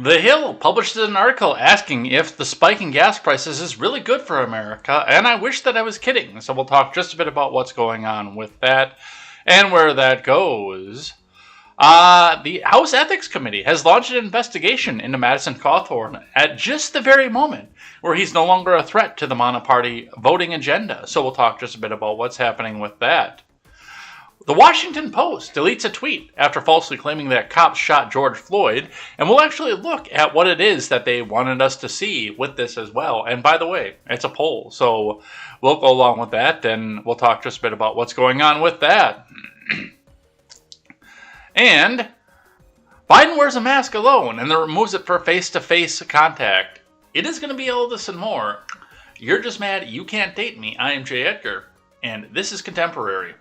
The Hill published an article asking if the spike in gas prices is really good for America, and I wish that I was kidding. So we'll talk just a bit about what's going on with that and where that goes. The House Ethics Committee has launched an investigation into Madison Cawthorn at just the very moment where he's no longer a threat to the Monoparty voting agenda. So we'll talk just a bit about what's happening with that. The Washington Post deletes a tweet after falsely claiming that cops shot George Floyd, and we'll actually look at what it is that they wanted us to see with this as well. And by the way, it's a poll, so we'll go along with that, and we'll talk just a bit about what's going on with that. And Biden wears a mask alone and then removes it for face-to-face contact. It is going to be all this and more. You're just mad you can't date me. I am J. Edgar, and this is Contemporary.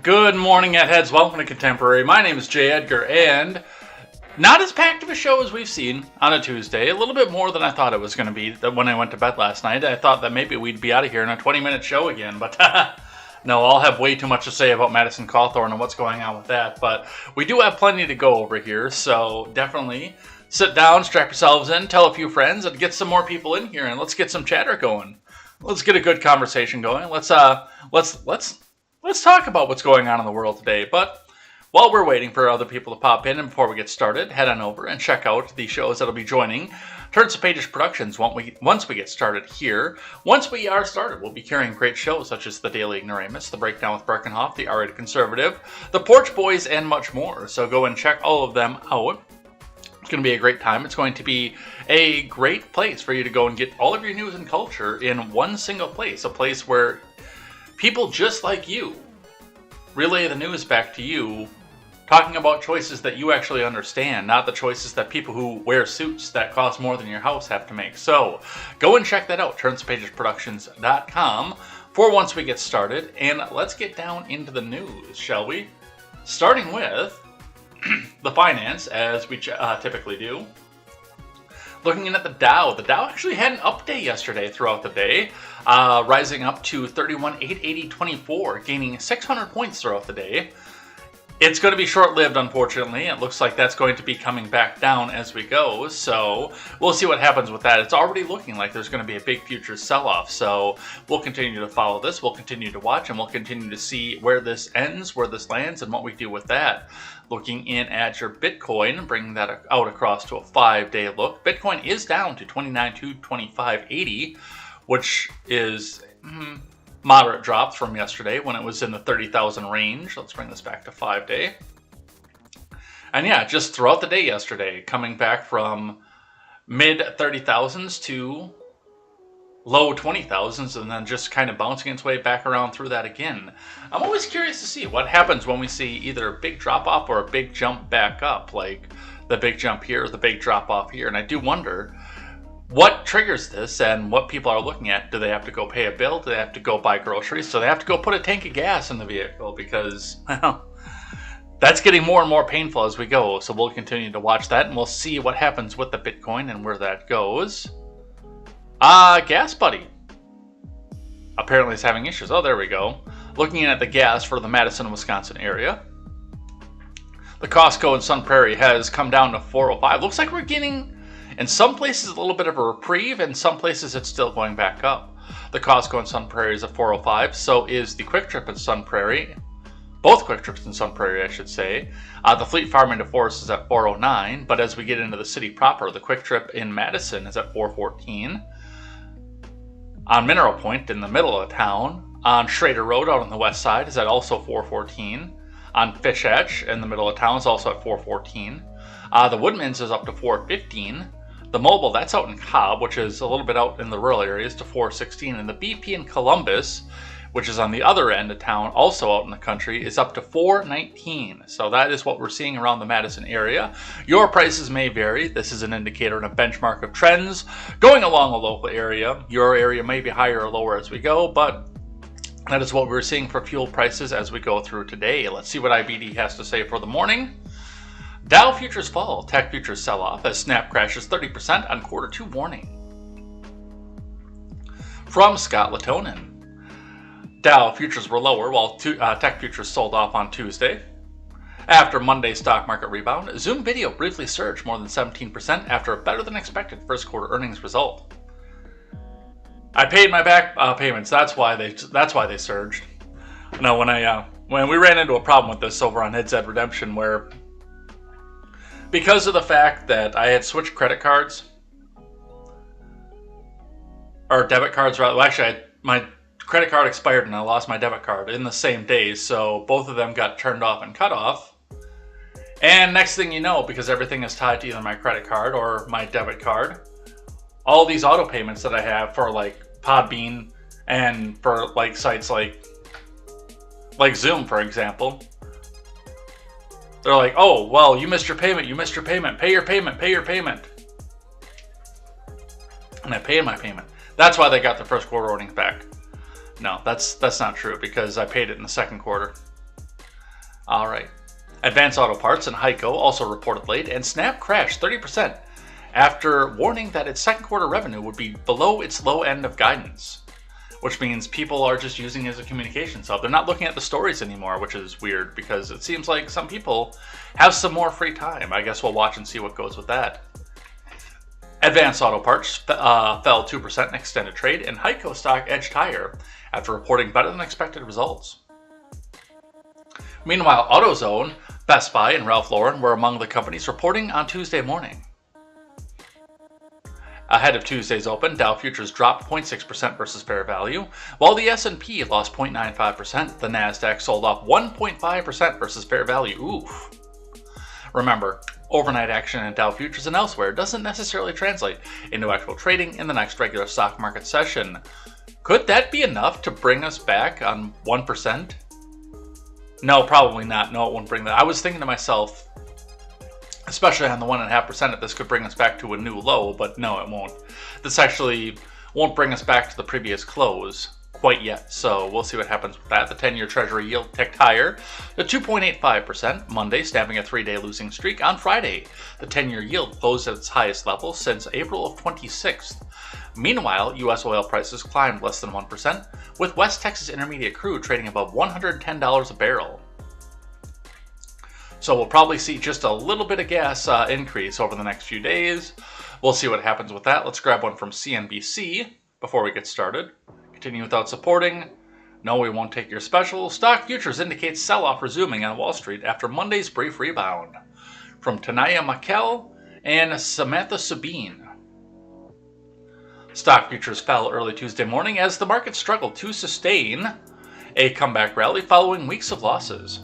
Good morning, Heads. Welcome to Contemporary. My name is J. Edgar, and not as packed of a show as we've seen on a Tuesday. A little bit more than I thought it was going to be when I went to bed last night. I thought that maybe we'd be out of here in a 20-minute show again, but no, I'll have way too much to say about Madison Cawthorn and what's going on with that. But we do have plenty to go over here, so definitely sit down, strap yourselves in, tell a few friends, and get some more people in here, and let's get some chatter going. Let's get a good conversation going. Let's talk about what's going on in the world today. But while we're waiting for other people to pop in and before we get started, head on over and check out the shows that'll be joining Turns of Pages Productions once we get started here. Once we are started, we'll be carrying great shows such as The Daily Ignoramus, The Breakdown with Breckenhoff, The R-Rated Conservative, The Porch Boys, and much more. So go and check all of them out. It's going to be a great time. It's going to be a great place for you to go and get all of your news and culture in one single place. A place where people just like you relay the news back to you, talking about choices that you actually understand, not the choices that people who wear suits that cost more than your house have to make. So go and check that out, turnspagesproductions.com, for once we get started. And let's get down into the news, shall we? Starting with the finance, as we typically do. Looking in at the Dow actually had an up day yesterday throughout the day, rising up to 31,880.24, gaining 600 points throughout the day. It's going to be short-lived, unfortunately. It looks like that's going to be coming back down as we go, so we'll see what happens with that. It's already looking like there's going to be a big future sell-off, so we'll continue to follow this, we'll continue to watch, and we'll continue to see where this ends, where this lands, and what we do with that. Looking in at your Bitcoin, bringing that out across to a 5-day look. Bitcoin is down to 29,225.80, which is moderate drops from yesterday when it was in the 30,000 range. Let's bring this back to 5-day. And yeah, just throughout the day yesterday, coming back from mid 30,000s to low 20,000s, and then just kind of bouncing its way back around through that again. I'm always curious to see what happens when we see either a big drop off or a big jump back up, like the big jump here or the big drop off here. And I do wonder what triggers this and what people are looking at. Do they have to go pay a bill? Do they have to go buy groceries? Do they have to go put a tank of gas in the vehicle? Because, well, that's getting more and more painful as we go. So we'll continue to watch that, and we'll see what happens with the Bitcoin and where that goes. Gas Buddy apparently is having issues. Oh, there we go. Looking at the gas for the Madison, Wisconsin area. The Costco in Sun Prairie has come down to 405. Looks like we're getting, in some places, a little bit of a reprieve. In some places, it's still going back up. The Costco in Sun Prairie is at 405. So is the Quick Trip in Sun Prairie. Both Quick Trips in Sun Prairie, I should say. The Fleet Farm into Forest is at 409. But as we get into the city proper, the Quick Trip in Madison is at 414. On Mineral Point in the middle of town. On Schrader Road out on the west side is at also 414. On Fish Hatch in the middle of town is also at 414. The Woodman's is up to 415. The Mobile, that's out in Cobb, which is a little bit out in the rural areas, to 416. And the BP in Columbus, which is on the other end of town, also out in the country, is up to 419. So that is what we're seeing around the Madison area. Your prices may vary. This is an indicator and a benchmark of trends going along a local area. Your area may be higher or lower as we go, but that is what we're seeing for fuel prices as we go through today. Let's see what IBD has to say for the morning. Dow futures fall, tech futures sell off as Snap crashes 30% on Q2 warning. From Scott Latonin. Dow futures were lower while tech futures sold off on Tuesday. After Monday's stock market rebound, Zoom Video briefly surged more than 17% after a better than expected first quarter earnings result. I paid my back payments. That's why they surged. No, when we ran into a problem with this over on KTZed Redemption, where because of the fact that I had switched credit cards or debit cards, rather. Well, actually, my credit card expired and I lost my debit card in the same day, so both of them got turned off and cut off. And next thing you know, because everything is tied to either my credit card or my debit card, all these auto payments that I have for like Podbean and for like sites like Zoom, for example, they're like, oh, well, you missed your payment, pay your payment. And I paid my payment. That's why they got the first quarter earnings back. No, that's not true because I paid it in the second quarter. All right. Advance Auto Parts and Heiko also reported late, and Snap crashed 30% after warning that its second quarter revenue would be below its low end of guidance, which means people are just using it as a communications hub. They're not looking at the stories anymore, which is weird because it seems like some people have some more free time. I guess we'll watch and see what goes with that. Advance Auto Parts fell 2% in extended trade, and Heiko stock edged higher after reporting better than expected results. Meanwhile, AutoZone, Best Buy, and Ralph Lauren were among the companies reporting on Tuesday morning. Ahead of Tuesday's open, Dow futures dropped 0.6% versus fair value, while the S&P lost 0.95%. The Nasdaq sold off 1.5% versus fair value. Oof. Remember, overnight action in Dow futures and elsewhere doesn't necessarily translate into actual trading in the next regular stock market session. Could that be enough to bring us back on 1%? No, probably not. No, it won't bring that. I was thinking to myself, especially on the 1.5%, if this could bring us back to a new low, but no, it won't. This actually won't bring us back to the previous close quite yet, so we'll see what happens with that. The 10-year Treasury yield ticked higher to 2.85% Monday, snapping a 3-day losing streak. On Friday, the 10-year yield closed at its highest level since April of 26th. Meanwhile, U.S. oil prices climbed less than 1%, with West Texas Intermediate crude trading above $110 a barrel. So we'll probably see just a little bit of gas increase over the next few days. We'll see what happens with that. Let's grab one from CNBC before we get started. Continue without supporting. No, we won't take your special. Stock futures indicate sell-off resuming on Wall Street after Monday's brief rebound. From Tanaya Makel and Samantha Sabine. Stock futures fell early Tuesday morning as the market struggled to sustain a comeback rally following weeks of losses.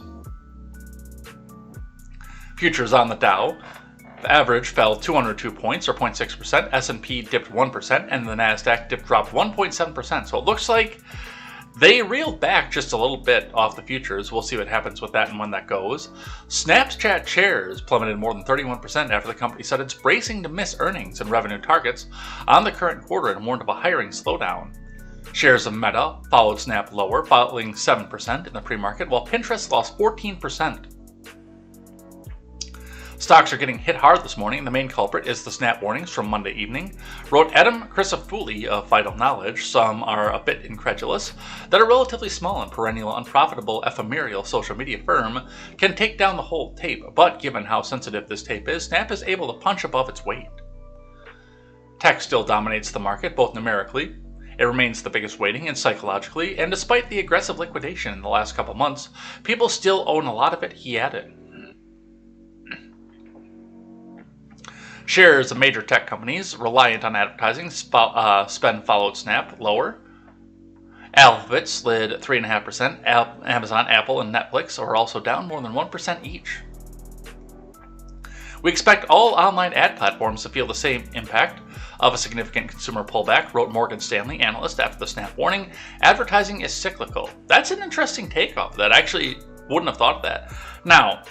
Futures on the Dow, the average fell 202 points or 0.6%, S&P dipped 1%, and the Nasdaq dropped 1.7%. So it looks like they reeled back just a little bit off the futures. We'll see what happens with that and when that goes. Snapchat shares plummeted more than 31% after the company said it's bracing to miss earnings and revenue targets on the current quarter and warned of a hiring slowdown. Shares of Meta followed Snap lower, falling 7% in the pre-market, while Pinterest lost 14%. Stocks are getting hit hard this morning. The main culprit is the snap warnings from Monday evening. Wrote Adam Crisafulli of Vital Knowledge, some are a bit incredulous, that a relatively small and perennial unprofitable ephemeral social media firm can take down the whole tape, but given how sensitive this tape is, Snap is able to punch above its weight. Tech still dominates the market, both numerically. It remains the biggest weighting, and psychologically, and despite the aggressive liquidation in the last couple months, people still own a lot of it, he added. Shares of major tech companies reliant on advertising spend followed Snap lower. Alphabet slid 3.5%. Amazon, Apple, and Netflix are also down more than 1% each. We expect all online ad platforms to feel the same impact of a significant consumer pullback, wrote Morgan Stanley analyst after the Snap warning. Advertising is cyclical. That's an interesting takeoff that I actually wouldn't have thought of that. Now,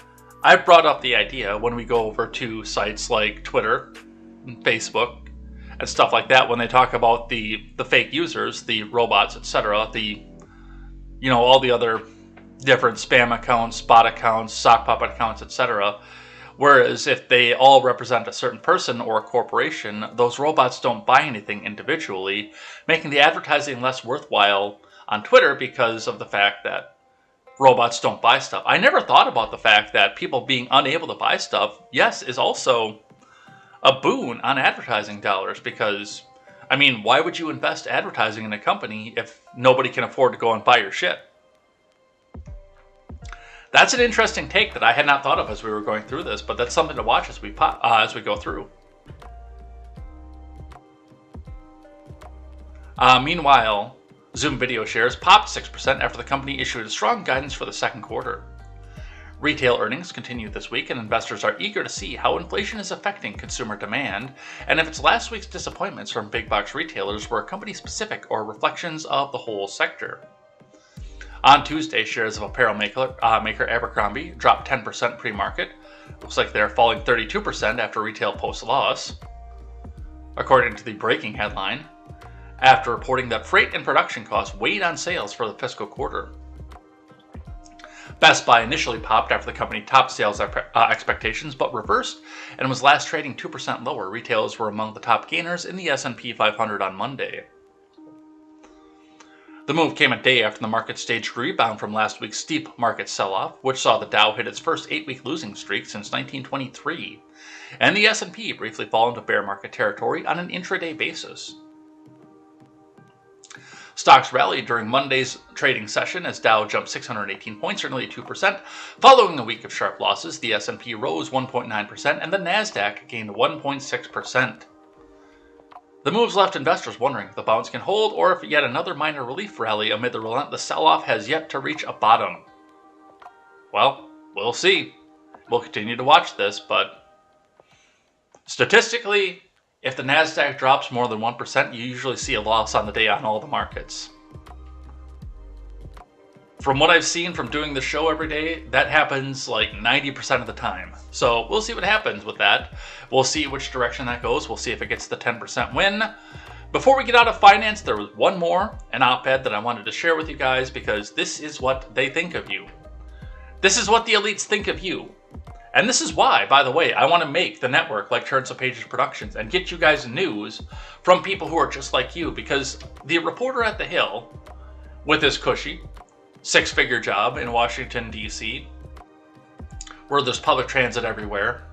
I brought up the idea when we go over to sites like Twitter and Facebook and stuff like that, when they talk about the fake users, the robots, etc., all the other different spam accounts, bot accounts, sock puppet accounts, etc. Whereas if they all represent a certain person or a corporation, those robots don't buy anything individually, making the advertising less worthwhile on Twitter because of the fact that robots don't buy stuff. I never thought about the fact that people being unable to buy stuff, yes, is also a boon on advertising dollars because, why would you invest advertising in a company if nobody can afford to go and buy your shit? That's an interesting take that I had not thought of as we were going through this, but that's something to watch as we go through. Meanwhile, Zoom video shares popped 6% after the company issued a strong guidance for the second quarter. Retail earnings continued this week, and investors are eager to see how inflation is affecting consumer demand, and if it's last week's disappointments from big box retailers were company-specific or reflections of the whole sector. On Tuesday, shares of apparel maker Abercrombie dropped 10% pre-market. Looks like they're falling 32% after retail posts a loss, according to the breaking headline, after reporting that freight and production costs weighed on sales for the fiscal quarter. Best Buy initially popped after the company topped sales expectations, but reversed and was last trading 2% lower. Retailers were among the top gainers in the S&P 500 on Monday. The move came a day after the market staged a rebound from last week's steep market sell-off, which saw the Dow hit its first 8-week losing streak since 1923, and the S&P briefly fall into bear market territory on an intraday basis. Stocks rallied during Monday's trading session as Dow jumped 618 points, or nearly 2%. Following a week of sharp losses, the S&P rose 1.9% and the Nasdaq gained 1.6%. The moves left investors wondering if the bounce can hold or if yet another minor relief rally amid the relentless sell-off has yet to reach a bottom. Well, we'll see. We'll continue to watch this, but statistically, if the Nasdaq drops more than 1%, you usually see a loss on the day on all the markets. From what I've seen from doing the show every day, that happens like 90% of the time. So we'll see what happens with that. We'll see which direction that goes. We'll see if it gets the 10% win. Before we get out of finance, there was one more, an op-ed that I wanted to share with you guys because this is what they think of you. This is what the elites think of you. And this is why, by the way, I want to make the network like Turns of Pages Productions and get you guys news from people who are just like you, because the reporter at the Hill, with his cushy, six-figure job in Washington, D.C., where there's public transit everywhere,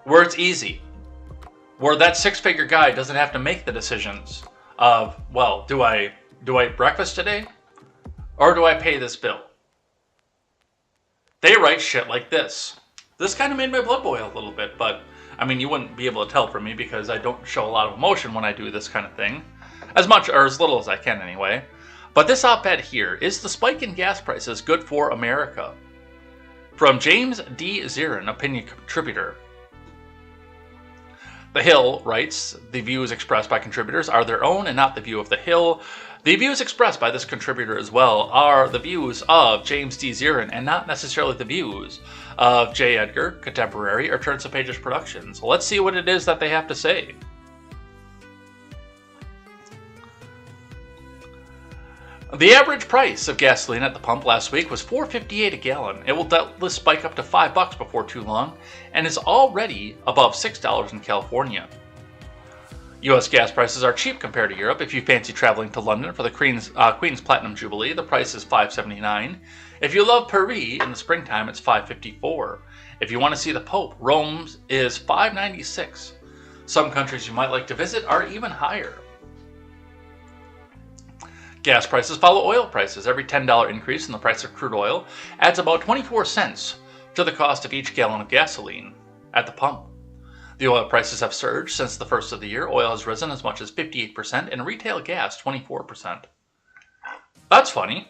where it's easy, where that six-figure guy doesn't have to make the decisions of, well, do I eat breakfast today, or do I pay this bill? They write shit like this. This kind of made my blood boil a little bit, but you wouldn't be able to tell from me because I don't show a lot of emotion when I do this kind of thing. As much or as little as I can anyway. But this op-ed here, is the spike in gas prices good for America? From James D. Zirin, opinion contributor. The Hill writes, the views expressed by contributors are their own and not the view of the Hill. The views expressed by this contributor as well are the views of James D. Zirin and not necessarily the views of J. Edgar, Contemporary, or Turns of Pages Productions. Let's see what it is that they have to say. The average price of gasoline at the pump last week was $4.58 a gallon. It will doubtless spike up to $5 before too long, and is already above $6 in California. U.S. gas prices are cheap compared to Europe. If you fancy traveling to London for the Queen's Platinum Jubilee, the price is $5.79. If you love Paris in the springtime, it's $5.54. If you want to see the Pope, Rome is $5.96. Some countries you might like to visit are even higher. Gas prices follow oil prices. Every $10 increase in the price of crude oil adds about 24 cents to the cost of each gallon of gasoline at the pump. The oil prices have surged since the first of the year. Oil has risen as much as 58% and retail gas 24%. That's funny,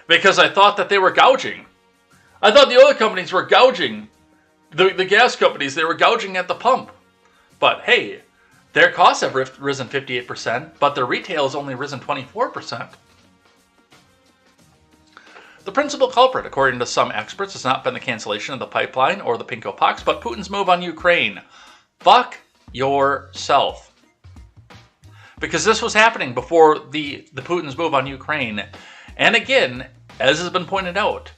because I thought that they were gouging. I thought the oil companies were gouging. The gas companies, they were gouging at the pump. But hey, their costs have risen 58%, but their retail has only risen 24%. The principal culprit, according to some experts, has not been the cancellation of the pipeline or the Pinko Pox, but Putin's move on Ukraine. Fuck yourself. Because this was happening before the Putin's move on Ukraine. And again, as has been pointed out,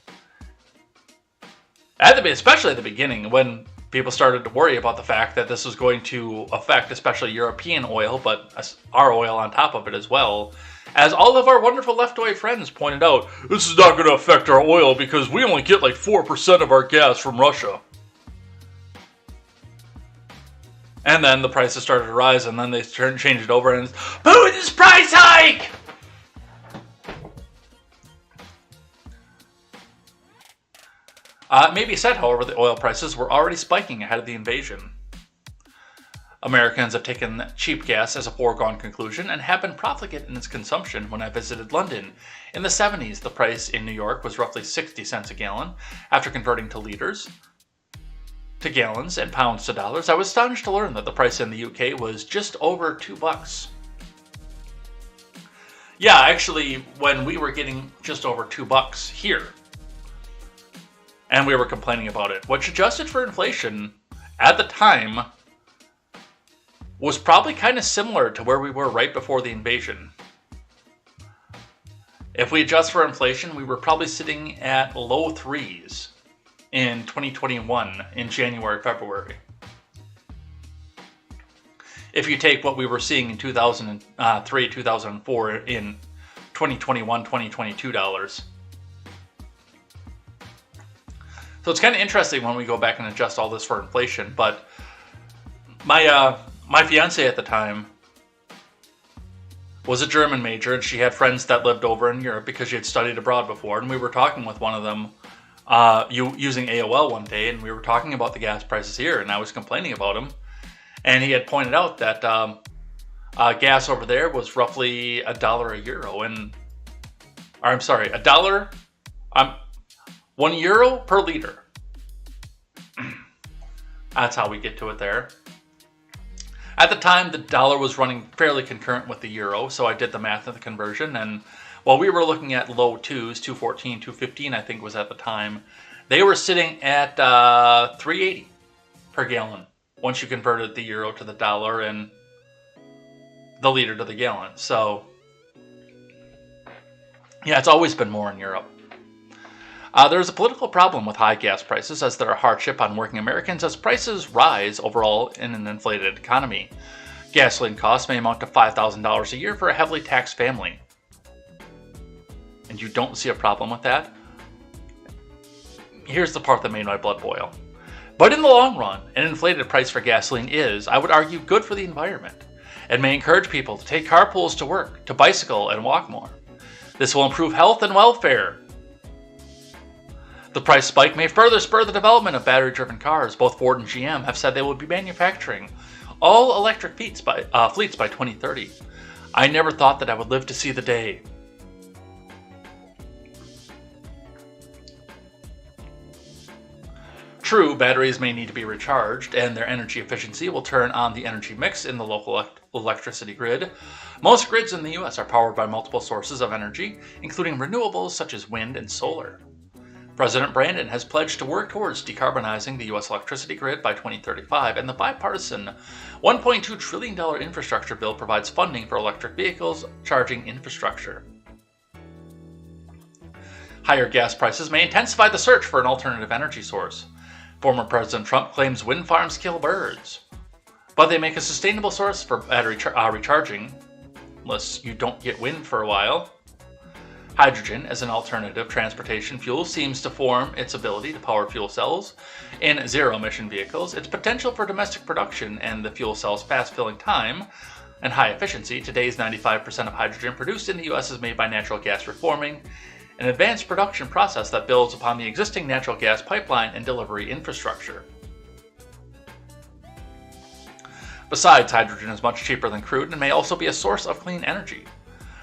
especially at the beginning, when people started to worry about the fact that this was going to affect especially European oil, but our oil on top of it as well. As all of our wonderful left-wing friends pointed out, this is not going to affect our oil because we only get like 4% of our gas from Russia. And then the prices started to rise, and then they changed it over, and it's Putin's price hike! It may be said, however, that oil prices were already spiking ahead of the invasion. Americans have taken cheap gas as a foregone conclusion and have been profligate in its consumption. When I visited London in the 70s, the price in New York was roughly 60 cents a gallon. After converting to liters, to gallons, and pounds to dollars, I was astonished to learn that the price in the UK was just over $2. Yeah, actually, when we were getting just over $2 here, and we were complaining about it, which adjusted for inflation at the time was probably kind of similar to where we were right before the invasion. If we adjust for inflation, we were probably sitting at low threes in 2021 in January, February. If you take what we were seeing in 2003, 2004 in 2021, 2022 dollars. So it's kind of interesting when we go back and adjust all this for inflation, but my fiance at the time was a German major, and she had friends that lived over in Europe because she had studied abroad before. And we were talking with one of them using AOL one day, and we were talking about the gas prices here, and I was complaining about them. And he had pointed out that gas over there was roughly $1 a euro, €1 per liter. That's how we get to it there. At the time, the dollar was running fairly concurrent with the euro, so I did the math of the conversion, and while we were looking at low twos, 214, 215 I think was at the time, they were sitting at $3.80 per gallon once you converted the euro to the dollar and the liter to the gallon. So yeah, it's always been more in Europe. There is a political problem with high gas prices, as there are hardship on working Americans as prices rise overall in an inflated economy. Gasoline costs may amount to $5,000 a year for a heavily taxed family. And you don't see a problem with that? Here's the part that made my blood boil. But in the long run, an inflated price for gasoline is, I would argue, good for the environment. It may encourage people to take carpools to work, to bicycle and walk more. This will improve health and welfare. The price spike may further spur the development of battery-driven cars. Both Ford and GM have said they will be manufacturing all electric fleets by 2030. I never thought that I would live to see the day. True, batteries may need to be recharged, and their energy efficiency will turn on the energy mix in the local electricity grid. Most grids in the U.S. are powered by multiple sources of energy, including renewables such as wind and solar. President Brandon has pledged to work towards decarbonizing the U.S. electricity grid by 2035, and the bipartisan $1.2 trillion infrastructure bill provides funding for electric vehicles charging infrastructure. Higher gas prices may intensify the search for an alternative energy source. Former President Trump claims wind farms kill birds, but they make a sustainable source for battery recharging, unless you don't get wind for a while. Hydrogen as an alternative transportation fuel seems to form its ability to power fuel cells in zero-emission vehicles, its potential for domestic production, and the fuel cell's fast filling time and high efficiency. Today's 95% of hydrogen produced in the U.S. is made by natural gas reforming, an advanced production process that builds upon the existing natural gas pipeline and delivery infrastructure. Besides, hydrogen is much cheaper than crude and may also be a source of clean energy.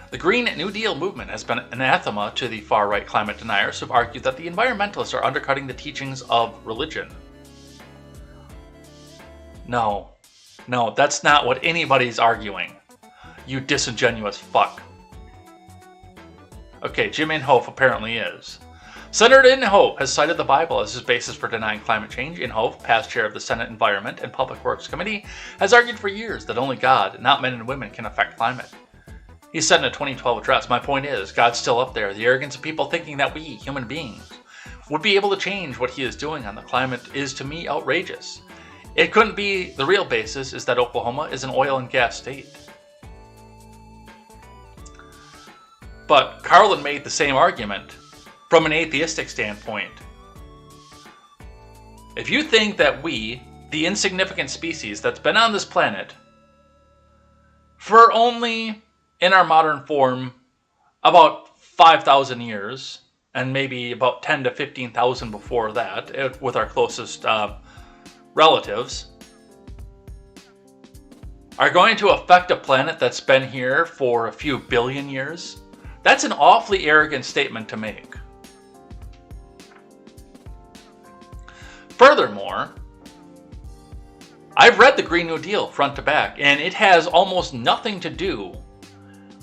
The Green New Deal movement has been anathema to the far-right climate deniers who've argued that the environmentalists are undercutting the teachings of religion. No, that's not what anybody's arguing. You disingenuous fuck. Okay, Jim Inhofe apparently is. Senator Inhofe has cited the Bible as his basis for denying climate change. Inhofe, past chair of the Senate Environment and Public Works Committee, has argued for years that only God, not men and women, can affect climate. He said in a 2012 address, "My point is, God's still up there. The arrogance of people thinking that we, human beings, would be able to change what he is doing on the climate is, to me, outrageous. It couldn't be. The real basis is that Oklahoma is an oil and gas state." But Carlin made the same argument from an atheistic standpoint. If you think that we, the insignificant species that's been on this planet for only, in our modern form, about 5,000 years, and maybe about 10 to 15,000 before that, with our closest relatives, are going to affect a planet that's been here for a few billion years, that's an awfully arrogant statement to make. Furthermore, I've read the Green New Deal front to back, and it has almost nothing to do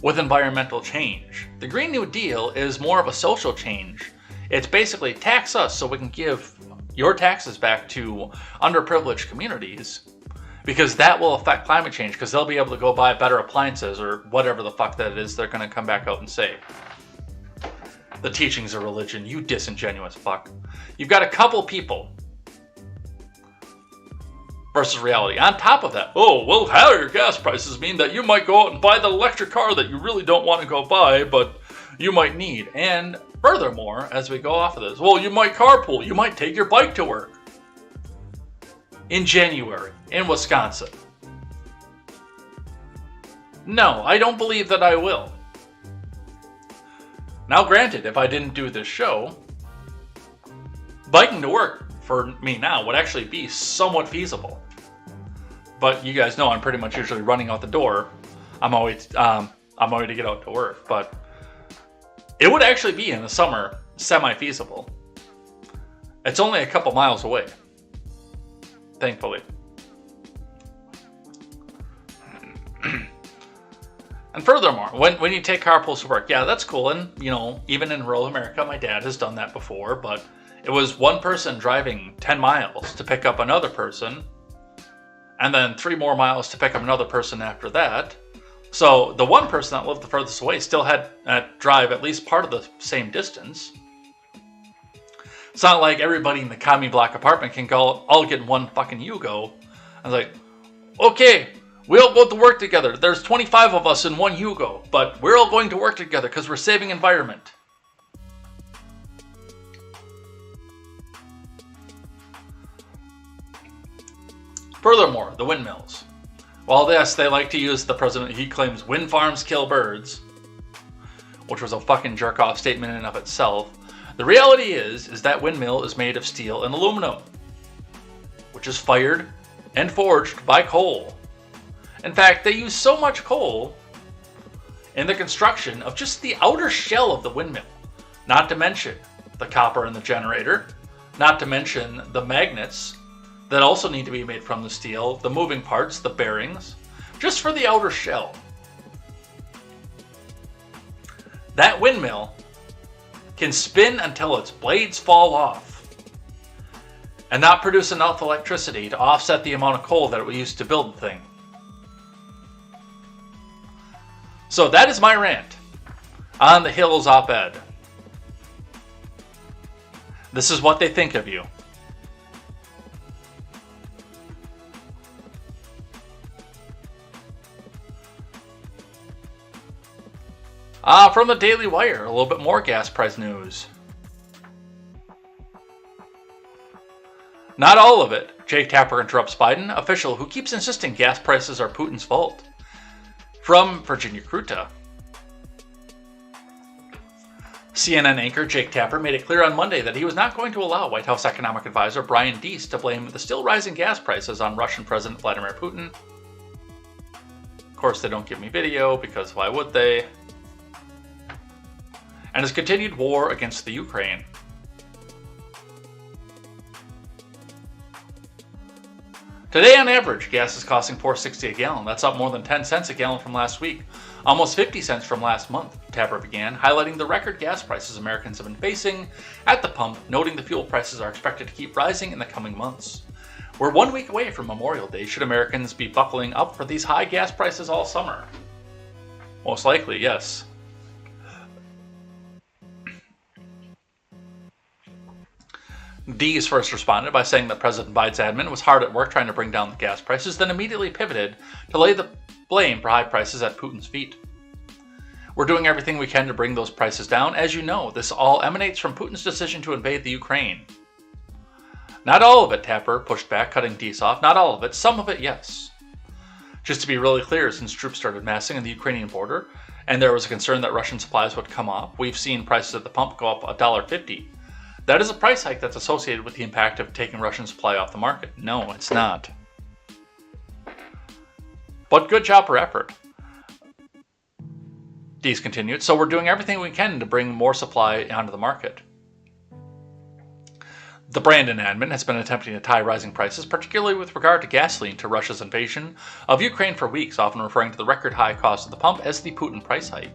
with environmental change. The Green New Deal is more of a social change. It's basically tax us so we can give your taxes back to underprivileged communities, because that will affect climate change, because they'll be able to go buy better appliances or whatever the fuck that it is they're going to come back out and say. The teachings of religion, you disingenuous fuck. You've got a couple people versus reality. On top of that, oh, well, higher gas prices mean that you might go out and buy the electric car that you really don't want to go buy, but you might need. And furthermore, as we go off of this, well, you might carpool, you might take your bike to work. In January, in Wisconsin. No, I don't believe that I will. Now granted, if I didn't do this show, biking to work for me now would actually be somewhat feasible. But you guys know I'm pretty much usually running out the door. I'm always to get out to work, but it would actually be in the summer semi-feasible. It's only a couple miles away. Thankfully. And furthermore, when you take carpools to work, yeah, that's cool. And, you know, even in rural America, my dad has done that before, but it was one person driving 10 miles to pick up another person, and then 3 more miles to pick up another person after that. So the one person that lived the furthest away still had to drive at least part of the same distance. It's not like everybody in the commie block apartment can all get in one fucking Yugo. I was like, okay, we all go to work together. There's 25 of us in one Yugo, but we're all going to work together because we're saving environment. Furthermore, the windmills. While yes, they like to use the president, he claims wind farms kill birds, which was a fucking jerk-off statement in and of itself. The reality is that windmill is made of steel and aluminum, which is fired and forged by coal. In fact, they use so much coal in the construction of just the outer shell of the windmill, not to mention the copper in the generator, not to mention the magnets that also need to be made from the steel, the moving parts, the bearings, just for the outer shell. That windmill can spin until its blades fall off and not produce enough electricity to offset the amount of coal that it would use to build the thing. So that is my rant on the Hills op-ed. This is what they think of you. From the Daily Wire, a little bit more gas price news. Not all of it. Jake Tapper interrupts Biden, official who keeps insisting gas prices are Putin's fault. From Virginia Kruta. CNN anchor Jake Tapper made it clear on Monday that he was not going to allow White House economic advisor Brian Deese to blame the still rising gas prices on Russian President Vladimir Putin. Of course, they don't give me video, because why would they? And his continued war against the Ukraine. Today, on average, gas is costing $4.60 a gallon. That's up more than 10 cents a gallon from last week, almost 50 cents from last month, Tapper began, highlighting the record gas prices Americans have been facing at the pump, noting the fuel prices are expected to keep rising in the coming months. We're 1 week away from Memorial Day. Should Americans be buckling up for these high gas prices all summer? Most likely, yes. Deese first responded by saying that President Biden's admin was hard at work trying to bring down the gas prices, then immediately pivoted to lay the blame for high prices at Putin's feet. We're doing everything we can to bring those prices down. As you know, this all emanates from Putin's decision to invade the Ukraine. Not all of it, Tapper pushed back, cutting Deese off. Not all of it. Some of it, yes. Just to be really clear, since troops started massing on the Ukrainian border, and there was a concern that Russian supplies would come off, we've seen prices at the pump go up $1.50. That is a price hike that's associated with the impact of taking Russian supply off the market. No, it's not. But good job for effort. Deese continued, so we're doing everything we can to bring more supply onto the market. The Brandon admin has been attempting to tie rising prices, particularly with regard to gasoline, to Russia's invasion of Ukraine for weeks, often referring to the record high cost of the pump as the Putin price hike.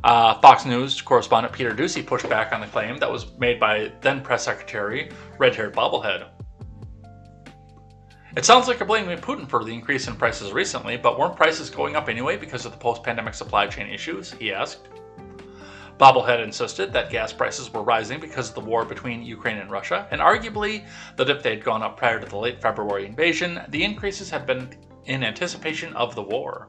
Fox News correspondent Peter Doocy pushed back on the claim that was made by then press secretary, red-haired bobblehead. It sounds like you're blaming Putin for the increase in prices recently, but weren't prices going up anyway because of the post-pandemic supply chain issues? He asked. Bobblehead insisted that gas prices were rising because of the war between Ukraine and Russia, and arguably that if they'd gone up prior to the late February invasion, the increases had been in anticipation of the war.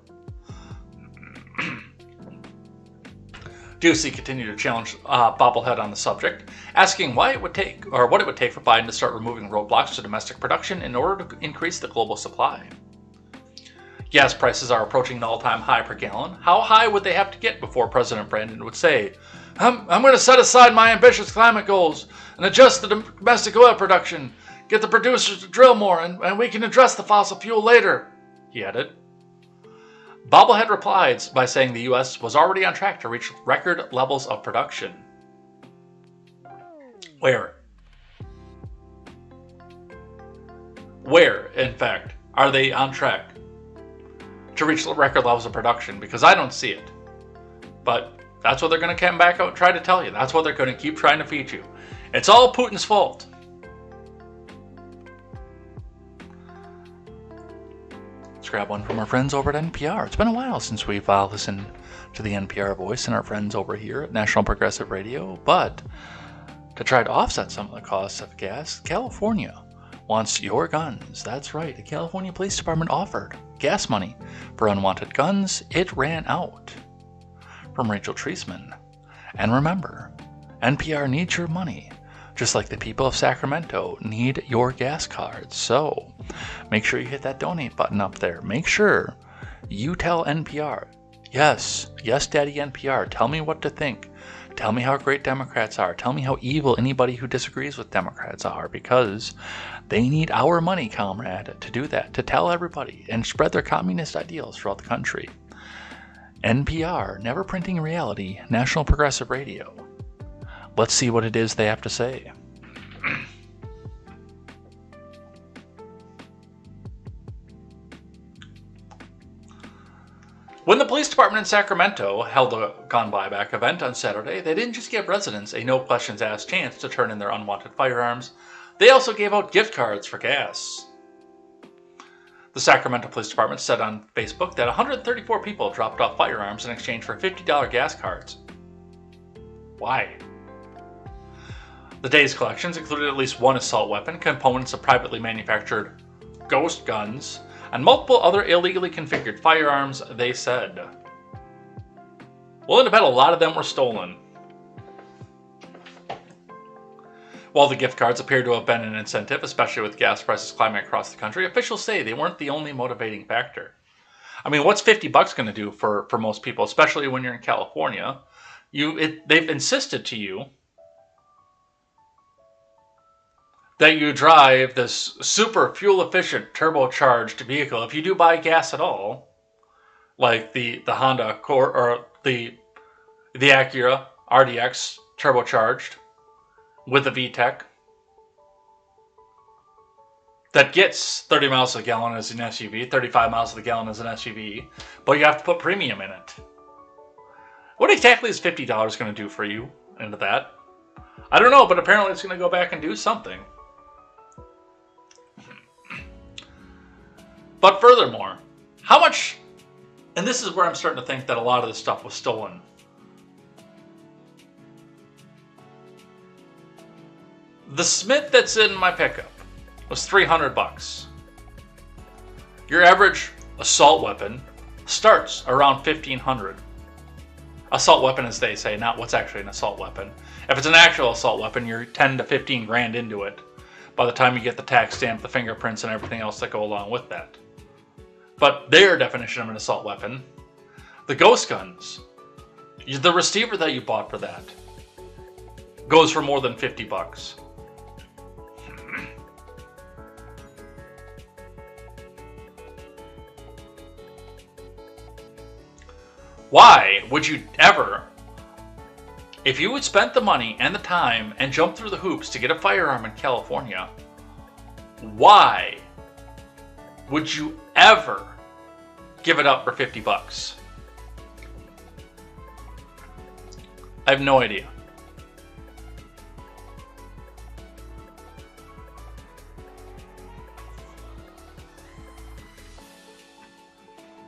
Ducey continued to challenge Bobblehead on the subject, asking why it would take, or what it would take for Biden to start removing roadblocks to domestic production in order to increase the global supply. Gas prices are approaching an all-time high per gallon. How high would they have to get before President Brandon would say, I'm going to set aside my ambitious climate goals and adjust the domestic oil production, get the producers to drill more, and we can address the fossil fuel later, he added. Bobblehead replied by saying the U.S. was already on track to reach record levels of production. Where, in fact, are they on track to reach record levels of production? Because I don't see it. But that's what they're going to come back out and try to tell you. That's what they're going to keep trying to feed you. It's all Putin's fault. Let's grab one from our friends over at NPR. It's been a while since we've listened to the NPR voice and our friends over here at National Progressive Radio, but to try to offset some of the costs of gas, California wants your guns. That's right, the California Police Department offered gas money for unwanted guns. It ran out. From Rachel Treisman. And remember, NPR needs your money, just like the people of Sacramento need your gas cards. So make sure you hit that donate button up there. Make sure you tell NPR, yes, Daddy NPR, tell me what to think. Tell me how great Democrats are. Tell me how evil anybody who disagrees with Democrats are, because they need our money, comrade, to do that, to tell everybody and spread their communist ideals throughout the country. NPR, never printing reality, National Progressive Radio. Let's see what it is they have to say. When the police department in Sacramento held a gun buyback event on Saturday, they didn't just give residents a no-questions-asked chance to turn in their unwanted firearms, they also gave out gift cards for gas. The Sacramento Police Department said on Facebook that 134 people dropped off firearms in exchange for $50 gas cards. Why? The day's collections included at least one assault weapon, components of privately manufactured ghost guns, and multiple other illegally configured firearms, they said. Willing to bet a lot of them were stolen. While the gift cards appear to have been an incentive, especially with gas prices climbing across the country, officials say they weren't the only motivating factor. I mean, what's $50 going to do for most people, especially when you're in California? They've insisted to you that you drive this super fuel-efficient turbocharged vehicle, if you do buy gas at all, like the Honda Accord or the Acura RDX turbocharged with a VTEC that gets 30 miles to the gallon as an SUV, 35 miles to the gallon as an SUV, but you have to put premium in it. What exactly is $50 going to do for you into that? I don't know, but apparently it's going to go back and do something. But furthermore, how much, and this is where I'm starting to think that a lot of this stuff was stolen. The Smith that's in my pickup was $300. Your average assault weapon starts around $1,500. Assault weapon, as they say, not what's actually an assault weapon. If it's an actual assault weapon, you're 10 to 15 grand into it by the time you get the tax stamp, the fingerprints, and everything else that go along with that. But their definition of an assault weapon, the ghost guns, the receiver that you bought for that goes for more than $50. Why would you ever, if you had spent the money and the time and jumped through the hoops to get a firearm in California, why would you ever give it up for $50? I have no idea.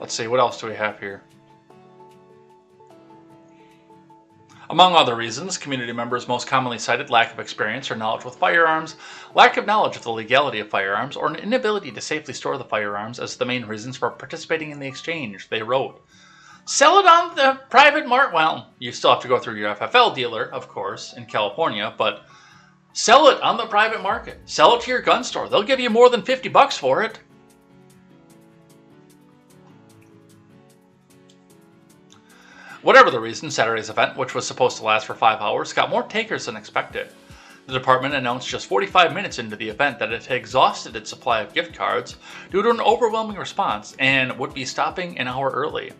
Let's see, what else do we have here? Among other reasons, community members most commonly cited lack of experience or knowledge with firearms, lack of knowledge of the legality of firearms, or an inability to safely store the firearms as the main reasons for participating in the exchange. They wrote, sell it on the private market. Well, you still have to go through your FFL dealer, of course, in California, but sell it on the private market. Sell it to your gun store. They'll give you more than $50 for it. Whatever the reason, Saturday's event, which was supposed to last for 5 hours, got more takers than expected. The department announced just 45 minutes into the event that it had exhausted its supply of gift cards due to an overwhelming response and would be stopping an hour early.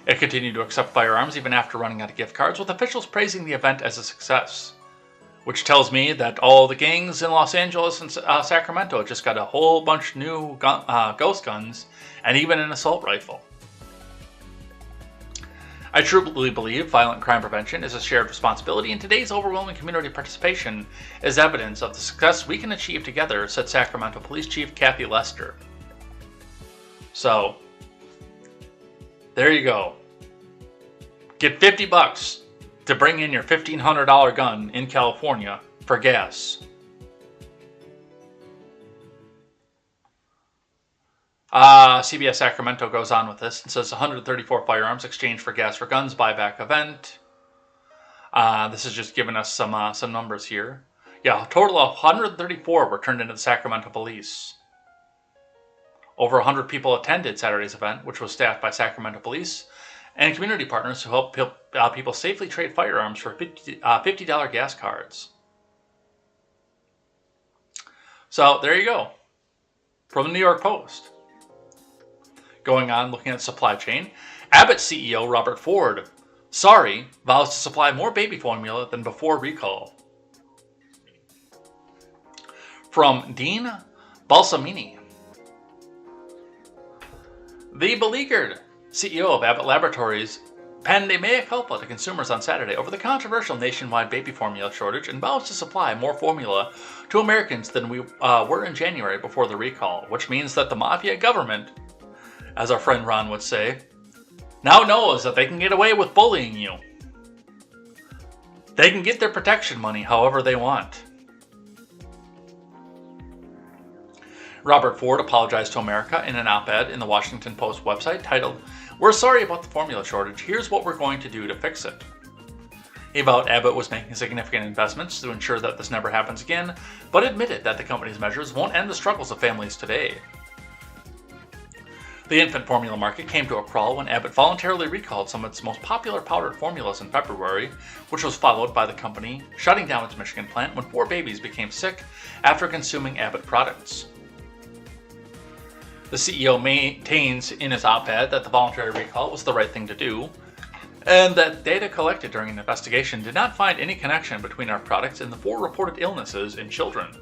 It continued to accept firearms even after running out of gift cards, with officials praising the event as a success. Which tells me that all the gangs in Los Angeles and Sacramento just got a whole bunch of new ghost guns and even an assault rifle. I truly believe violent crime prevention is a shared responsibility, and today's overwhelming community participation is evidence of the success we can achieve together, said Sacramento Police Chief Kathy Lester. So, there you go. Get $50 to bring in your $1,500 gun in California for gas. CBS Sacramento goes on with this and says 134 firearms exchanged for gas for guns buyback event. This is just giving us some numbers here. Yeah, a total of 134 were turned into the Sacramento police. Over 100 people attended Saturday's event, which was staffed by Sacramento police and community partners who help people safely trade firearms for $50 gas cards. So there you go. From the New York Post. Going on, looking at supply chain, Abbott CEO Robert Ford, vows to supply more baby formula than before recall. From Dean Balsamini. The beleaguered CEO of Abbott Laboratories penned a mea culpa to consumers on Saturday over the controversial nationwide baby formula shortage and vows to supply more formula to Americans than we were in January before the recall, which means that the mafia government, as our friend Ron would say, now knows that they can get away with bullying you. They can get their protection money however they want. Robert Ford apologized to America in an op-ed in the Washington Post website titled, "We're sorry about the formula shortage. Here's what we're going to do to fix it." He vowed Abbott was making significant investments to ensure that this never happens again, but admitted that the company's measures won't end the struggles of families today. The infant formula market came to a crawl when Abbott voluntarily recalled some of its most popular powdered formulas in February, which was followed by the company shutting down its Michigan plant when 4 babies became sick after consuming Abbott products. The CEO maintains in his op-ed that the voluntary recall was the right thing to do, and that data collected during an investigation did not find any connection between our products and the 4 reported illnesses in children.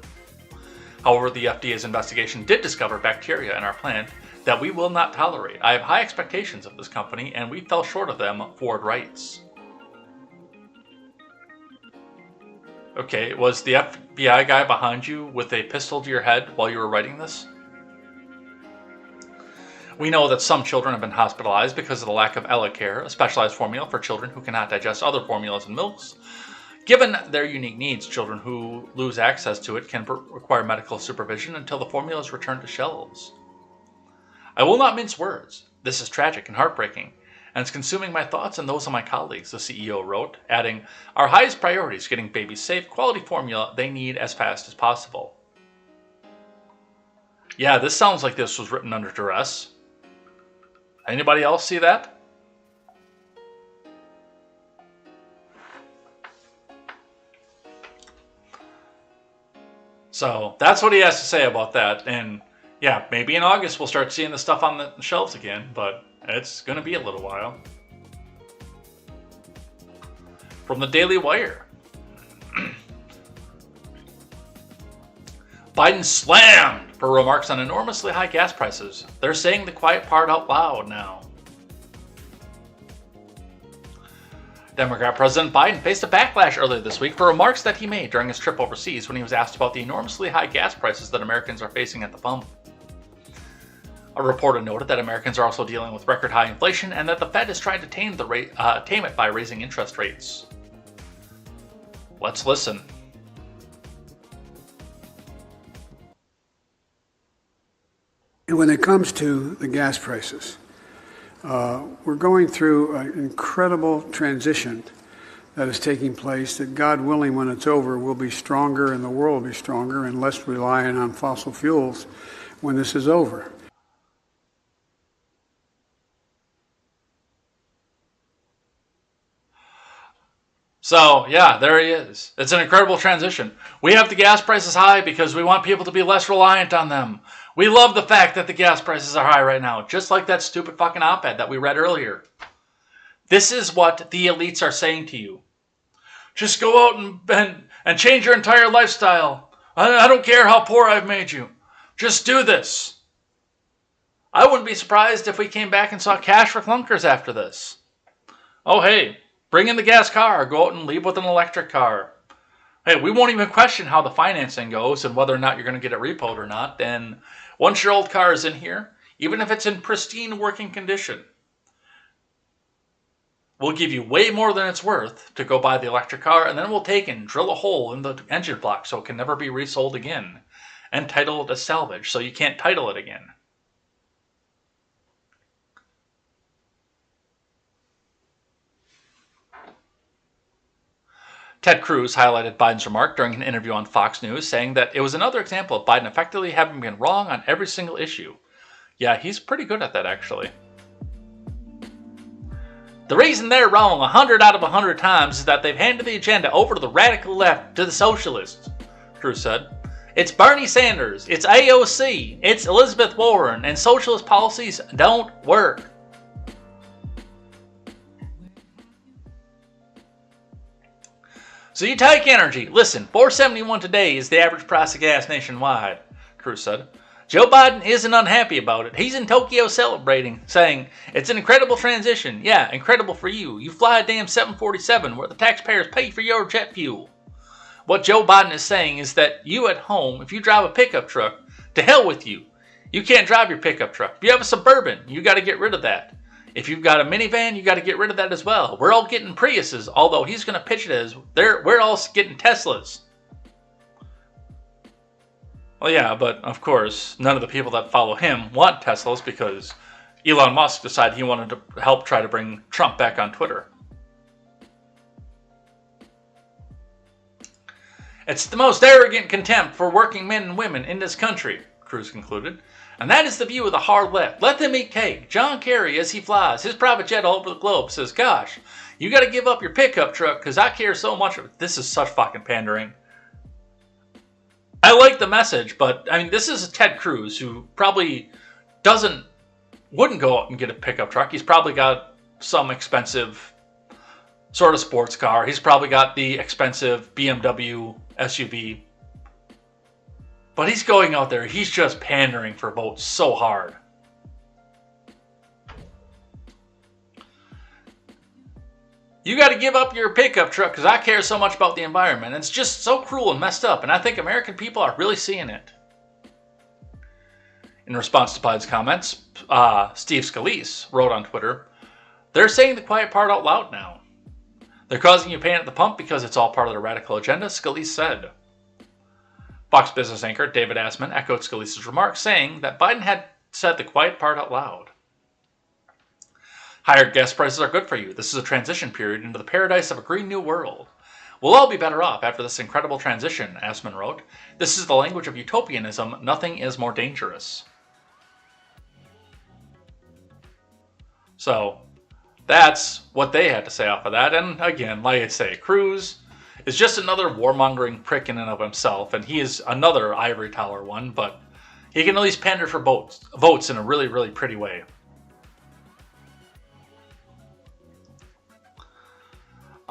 However, the FDA's investigation did discover bacteria in our plant that we will not tolerate. I have high expectations of this company, and we fell short of them, Ford writes. Okay, was the FBI guy behind you with a pistol to your head while you were writing this? We know that some children have been hospitalized because of the lack of EleCare, a specialized formula for children who cannot digest other formulas and milks. Given their unique needs, children who lose access to it can require medical supervision until the formula is returned to shelves. I will not mince words. This is tragic and heartbreaking, and it's consuming my thoughts and those of my colleagues, the CEO wrote, adding, "Our highest priority is getting babies safe, quality formula they need as fast as possible." Yeah, this sounds like this was written under duress. Anybody else see that? So that's what he has to say about that. And yeah, maybe in August we'll start seeing the stuff on the shelves again, but it's going to be a little while. From the Daily Wire. Biden slammed for remarks on enormously high gas prices. They're saying the quiet part out loud now. Democrat President Biden faced a backlash earlier this week for remarks that he made during his trip overseas when he was asked about the enormously high gas prices that Americans are facing at the pump. A reporter noted that Americans are also dealing with record high inflation and that the Fed is trying to tame it by raising interest rates. Let's listen. When it comes to the gas prices, we're going through an incredible transition that is taking place that, God willing, when it's over, we'll be stronger and the world will be stronger and less reliant on fossil fuels when this is over. So, yeah, there he is. It's an incredible transition. We have the gas prices high because we want people to be less reliant on them. We love the fact that the gas prices are high right now, just like that stupid fucking op-ed that we read earlier. This is what the elites are saying to you. Just go out and change your entire lifestyle. I don't care how poor I've made you. Just do this. I wouldn't be surprised if we came back and saw cash for clunkers after this. Oh, hey, bring in the gas car. Go out and leave with an electric car. Hey, we won't even question how the financing goes and whether or not you're going to get it repoed or not. And once your old car is in here, even if it's in pristine working condition, we'll give you way more than it's worth to go buy the electric car, and then we'll take and drill a hole in the engine block so it can never be resold again, and title it as salvage so you can't title it again. Ted Cruz highlighted Biden's remark during an interview on Fox News, saying that it was another example of Biden effectively having been wrong on every single issue. Yeah, he's pretty good at that, actually. The reason they're wrong 100 out of 100 times is that they've handed the agenda over to the radical left, to the socialists, Cruz said. It's Bernie Sanders, it's AOC, it's Elizabeth Warren, and socialist policies don't work. So you take energy. Listen, $4.71 today is the average price of gas nationwide, Cruz said. Joe Biden isn't unhappy about it. He's in Tokyo celebrating, saying, it's an incredible transition. Yeah, incredible for you. You fly a damn 747 where the taxpayers pay for your jet fuel. What Joe Biden is saying is that you at home, if you drive a pickup truck, to hell with you. You can't drive your pickup truck. If you have a Suburban, you got to get rid of that. If you've got a minivan, you got to get rid of that as well. We're all getting Priuses, although he's going to pitch it as we're all getting Teslas. Well, yeah, but of course, none of the people that follow him want Teslas because Elon Musk decided he wanted to help try to bring Trump back on Twitter. It's the most arrogant contempt for working men and women in this country, Cruz concluded. And that is the view of the hard left. Let them eat cake. John Kerry, as he flies his private jet all over the globe, says, gosh, you got to give up your pickup truck because I care so much. This is such fucking pandering. I like the message, but I mean, this is Ted Cruz who probably wouldn't go out and get a pickup truck. He's probably got some expensive sort of sports car. He's probably got the expensive BMW SUV. But he's going out there, he's just pandering for votes so hard. You got to give up your pickup truck because I care so much about the environment. It's just so cruel and messed up, and I think American people are really seeing it. In response to Biden's comments, Steve Scalise wrote on Twitter, they're saying the quiet part out loud now. They're causing you pain at the pump because it's all part of their radical agenda, Scalise said. Fox Business anchor David Asman echoed Scalise's remarks, saying that Biden had said the quiet part out loud. Higher gas prices are good for you. This is a transition period into the paradise of a green new world. We'll all be better off after this incredible transition, Asman wrote. This is the language of utopianism. Nothing is more dangerous. So, that's what they had to say off of that. And again, like I say, Cruz is just another warmongering prick in and of himself, and he is another ivory tower one, but he can at least pander for votes in a really, really pretty way.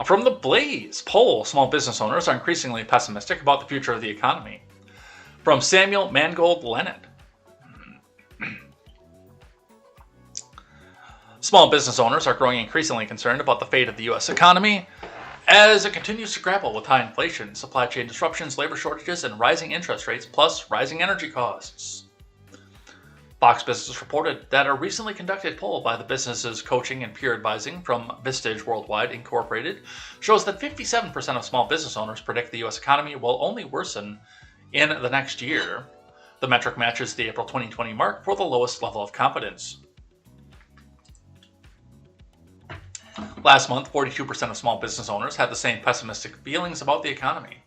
From the Blaze poll, small business owners are increasingly pessimistic about the future of the economy. From Samuel Mangold Leonard. Small business owners are growing increasingly concerned about the fate of the U.S. economy as it continues to grapple with high inflation, supply chain disruptions, labor shortages, and rising interest rates, plus rising energy costs. Fox Business reported that a recently conducted poll by the businesses coaching and peer advising from Vistage Worldwide Incorporated shows that 57% of small business owners predict the U.S. economy will only worsen in the next year. The metric matches the April 2020 mark for the lowest level of confidence. Last month, 42% of small business owners had the same pessimistic feelings about the economy.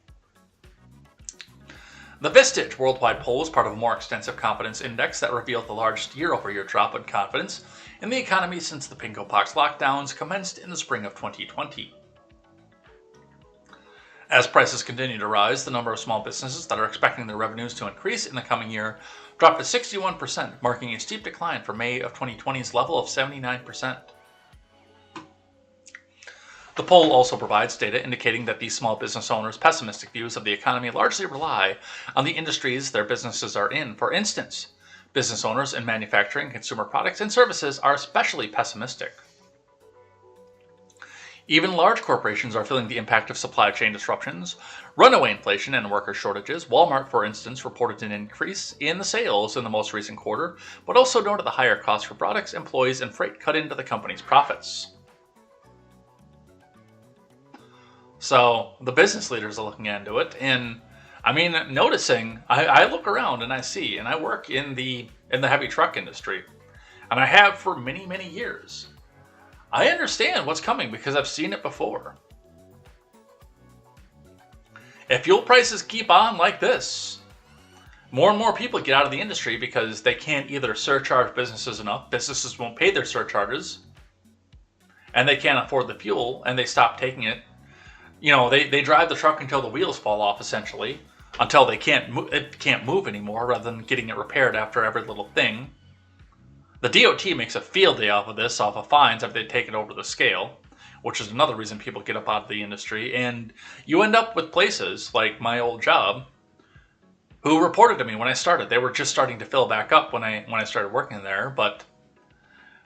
The Vistage Worldwide poll is part of a more extensive confidence index that revealed the largest year-over-year drop in confidence in the economy since the Pinko-Pox lockdowns commenced in the spring of 2020. As prices continue to rise, the number of small businesses that are expecting their revenues to increase in the coming year dropped to 61%, marking a steep decline from May of 2020's level of 79%. The poll also provides data indicating that these small business owners' pessimistic views of the economy largely rely on the industries their businesses are in. For instance, business owners in manufacturing, consumer products, and services are especially pessimistic. Even large corporations are feeling the impact of supply chain disruptions, runaway inflation, and worker shortages. Walmart, for instance, reported an increase in the sales in the most recent quarter, but also noted the higher costs for products, employees, and freight cut into the company's profits. So the business leaders are looking into it, and I mean, noticing, I look around and I see, and I work in the heavy truck industry, and I have for many, many years. I understand what's coming because I've seen it before. If fuel prices keep on like this, more and more people get out of the industry because they can't either surcharge businesses enough, businesses won't pay their surcharges, and they can't afford the fuel, and they stop taking it. You know, they drive the truck until the wheels fall off, essentially, until it can't move anymore, rather than getting it repaired after every little thing. The DOT makes a field day off of this, off of fines if they take it over the scale, which is another reason people get up out of the industry. And you end up with places like my old job, who reported to me when I started. They were just starting to fill back up when I started working there, but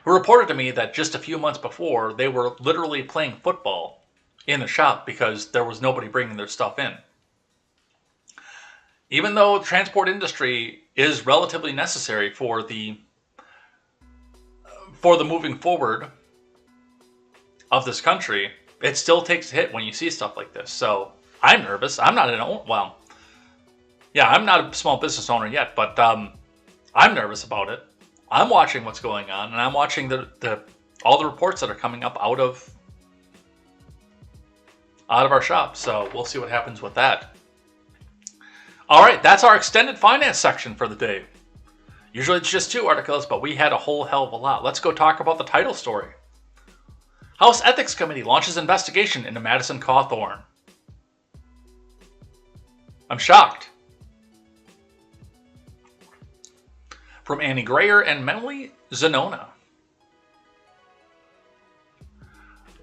who reported to me that just a few months before, they were literally playing football in the shop because there was nobody bringing their stuff in. Even though the transport industry is relatively necessary for for the moving forward of this country, it still takes a hit when you see stuff like this. So I'm nervous. I'm not I'm not a small business owner yet, but I'm nervous about it. I'm watching what's going on, and I'm watching all the reports that are coming up out of our shop. So we'll see what happens with that. All right, that's our extended finance section for the day. Usually it's just 2 articles, but we had a whole hell of a lot. Let's go talk about the title story. House Ethics Committee launches investigation into Madison Cawthorn. I'm shocked. From Annie Grayer and Mentally Zanona.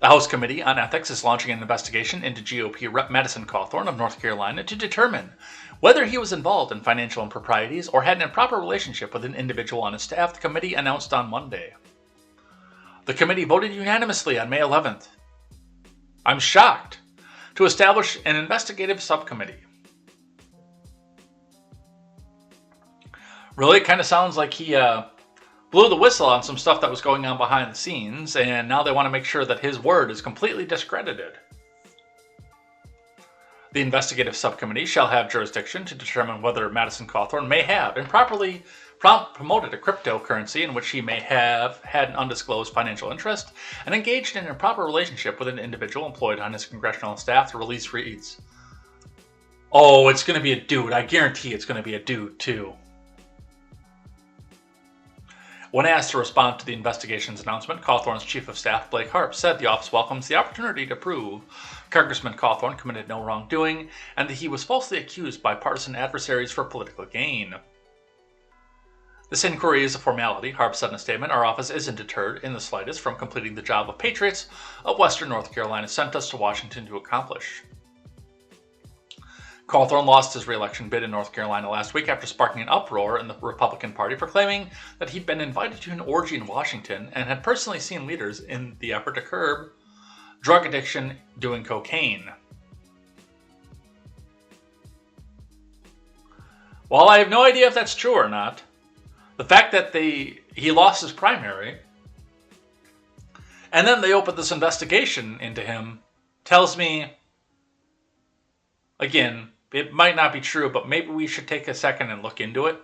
The House Committee on Ethics is launching an investigation into GOP Rep. Madison Cawthorn of North Carolina to determine whether he was involved in financial improprieties or had an improper relationship with an individual on his staff, the committee announced on Monday. The committee voted unanimously on May 11th. I'm shocked to establish an investigative subcommittee. Really, it kind of sounds like he blew the whistle on some stuff that was going on behind the scenes, and now they want to make sure that his word is completely discredited. The investigative subcommittee shall have jurisdiction to determine whether Madison Cawthorn may have improperly promoted a cryptocurrency in which he may have had an undisclosed financial interest and engaged in an improper relationship with an individual employed on his congressional staff, the release reads. Oh, it's going to be a dude. I guarantee it's going to be a dude, too. When asked to respond to the investigation's announcement, Cawthorn's chief of staff, Blake Harp, said the office welcomes the opportunity to prove Congressman Cawthorn committed no wrongdoing and that he was falsely accused by partisan adversaries for political gain. This inquiry is a formality, Harp said in a statement. Our office isn't deterred in the slightest from completing the job of patriots of Western North Carolina sent us to Washington to accomplish. Cawthorn lost his re-election bid in North Carolina last week after sparking an uproar in the Republican Party for claiming that he'd been invited to an orgy in Washington and had personally seen leaders in the effort to curb drug addiction doing cocaine. While I have no idea if that's true or not, the fact that he lost his primary and then they opened this investigation into him tells me, again, it might not be true, but maybe we should take a second and look into it.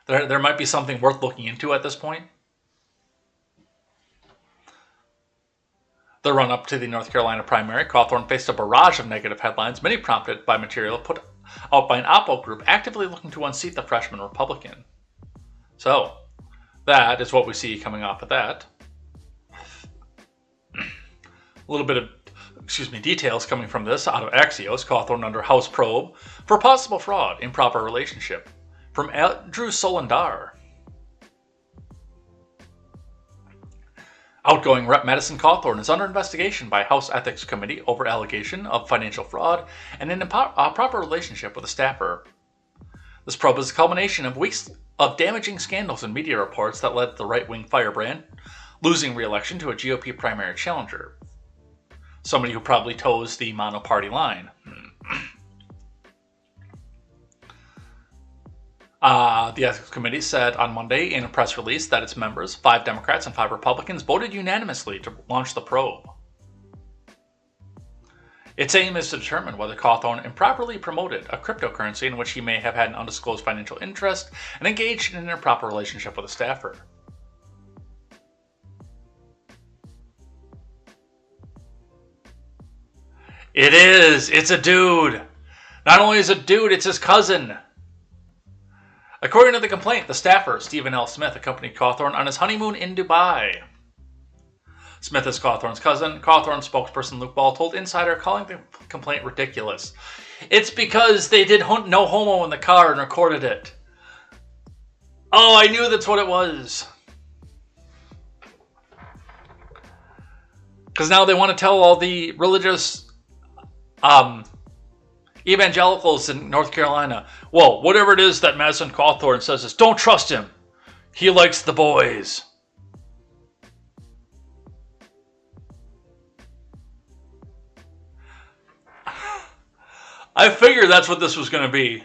There might be something worth looking into at this point. The run-up to the North Carolina primary, Cawthorn faced a barrage of negative headlines, many prompted by material put out by an Oppo group actively looking to unseat the freshman Republican. So, that is what we see coming off of that. A little bit of details coming from this out of Axios. Cawthorn under House probe for possible fraud, improper relationship. From Andrew Solendar. Outgoing Rep. Madison Cawthorn is under investigation by House Ethics Committee over allegation of financial fraud and an improper relationship with a staffer. This probe is a culmination of weeks of damaging scandals and media reports that led the right-wing firebrand losing re-election to a GOP primary challenger. Somebody who probably toes the Monoparty line. The Ethics Committee said on Monday in a press release that its members, 5 Democrats and 5 Republicans, voted unanimously to launch the probe. Its aim is to determine whether Cawthorn improperly promoted a cryptocurrency in which he may have had an undisclosed financial interest and engaged in an improper relationship with a staffer. It is. It's a dude. Not only is it a dude, it's his cousin. According to the complaint, the staffer, Stephen L. Smith, accompanied Cawthorn on his honeymoon in Dubai. Smith is Cawthorn's cousin. Cawthorn's spokesperson Luke Ball told Insider, calling the complaint ridiculous. It's because they did no homo in the car and recorded it. Oh, I knew that's what it was. Because now they want to tell all the religious evangelicals in North Carolina, well, whatever it is that Madison Cawthorn says is, don't trust him. He likes the boys. I figured that's what this was going to be.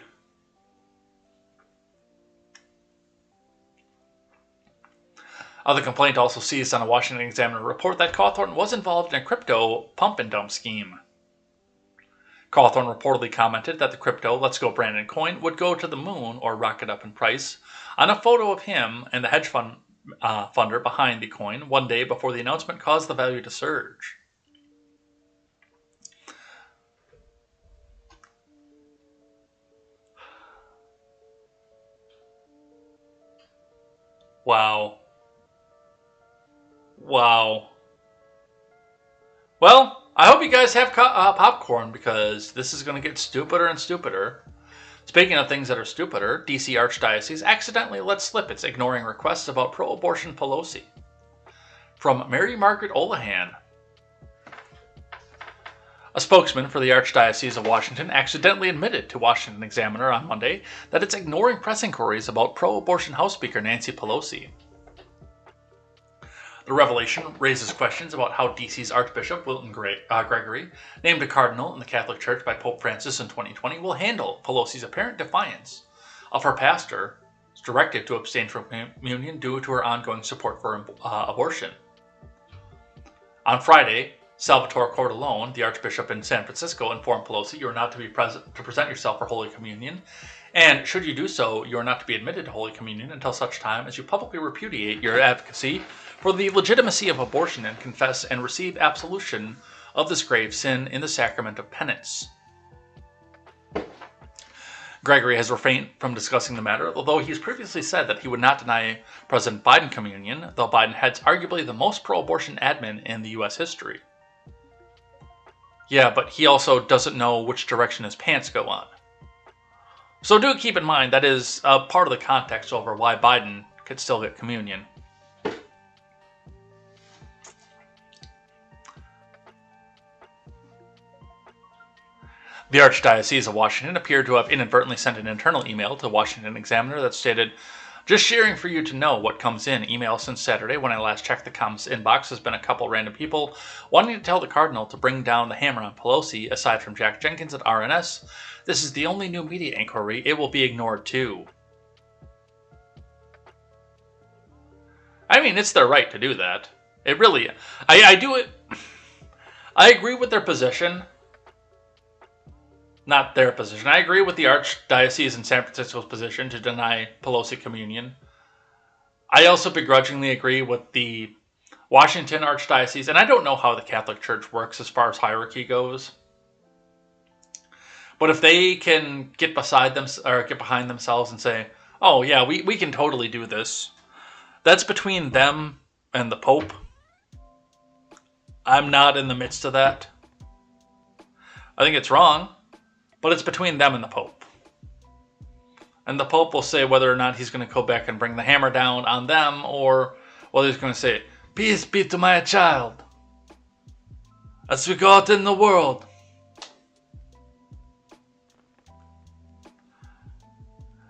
The complaint also seized on a Washington Examiner report that Cawthorn was involved in a crypto pump and dump scheme. Cawthorn reportedly commented that the crypto Let's Go Brandon coin would go to the moon or rocket up in price on a photo of him and the hedge fund funder behind the coin one day before the announcement caused the value to surge. Wow. Well, I hope you guys have popcorn, because this is going to get stupider and stupider. Speaking of things that are stupider, DC Archdiocese accidentally let slip its ignoring requests about pro-abortion Pelosi. From Mary Margaret Olahan. A spokesman for the Archdiocese of Washington accidentally admitted to Washington Examiner on Monday that it's ignoring press inquiries about pro-abortion House Speaker Nancy Pelosi. The revelation raises questions about how DC's Archbishop Wilton Gregory, named a cardinal in the Catholic Church by Pope Francis in 2020, will handle Pelosi's apparent defiance of her pastor's directive to abstain from communion due to her ongoing support for abortion. On Friday, Salvatore Cordileone, the Archbishop in San Francisco, informed Pelosi you are not to be present to present yourself for Holy Communion, and should you do so, you are not to be admitted to Holy Communion until such time as you publicly repudiate your advocacy for the legitimacy of abortion and confess and receive absolution of this grave sin in the sacrament of penance. Gregory has refrained from discussing the matter, although he's previously said that he would not deny President Biden communion, though Biden heads arguably the most pro-abortion admin in the U.S. history. Yeah, but he also doesn't know which direction his pants go on. So do keep in mind that is part of the context over why Biden could still get communion. The Archdiocese of Washington appeared to have inadvertently sent an internal email to the Washington Examiner that stated, "Just sharing for you to know what comes in. Email since Saturday when I last checked the comms inbox has been a couple random people wanting to tell the Cardinal to bring down the hammer on Pelosi. Aside from Jack Jenkins at RNS, this is the only new media inquiry. It will be ignored too." I mean, it's their right to do that. It really... I do it... I agree with their position. Not their position. I agree with the Archdiocese in San Francisco's position to deny Pelosi communion. I also begrudgingly agree with the Washington Archdiocese, and I don't know how the Catholic Church works as far as hierarchy goes. But if they can get beside them or get behind themselves and say, "Oh yeah, we can totally do this," that's between them and the Pope. I'm not in the midst of that. I think it's wrong. But it's between them and the Pope. And the Pope will say whether or not he's going to go back and bring the hammer down on them, or whether he's going to say, "Peace be to my child, as we go out in the world."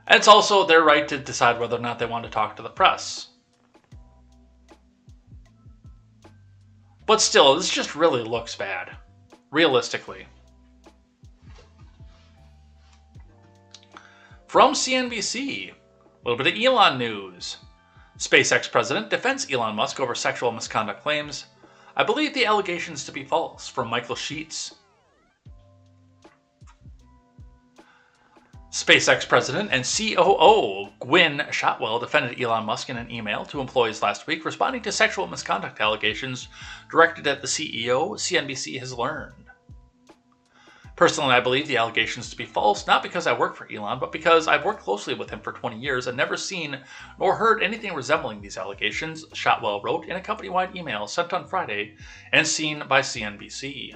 And it's also their right to decide whether or not they want to talk to the press. But still, this just really looks bad, realistically. From CNBC, a little bit of Elon news. SpaceX president defends Elon Musk over sexual misconduct claims. "I believe the allegations to be false," from Michael Sheets. SpaceX president and COO Gwynne Shotwell defended Elon Musk in an email to employees last week, responding to sexual misconduct allegations directed at the CEO, CNBC has learned. "Personally, I believe the allegations to be false, not because I work for Elon, but because I've worked closely with him for 20 years and never seen nor heard anything resembling these allegations," Shotwell wrote in a company-wide email sent on Friday and seen by CNBC.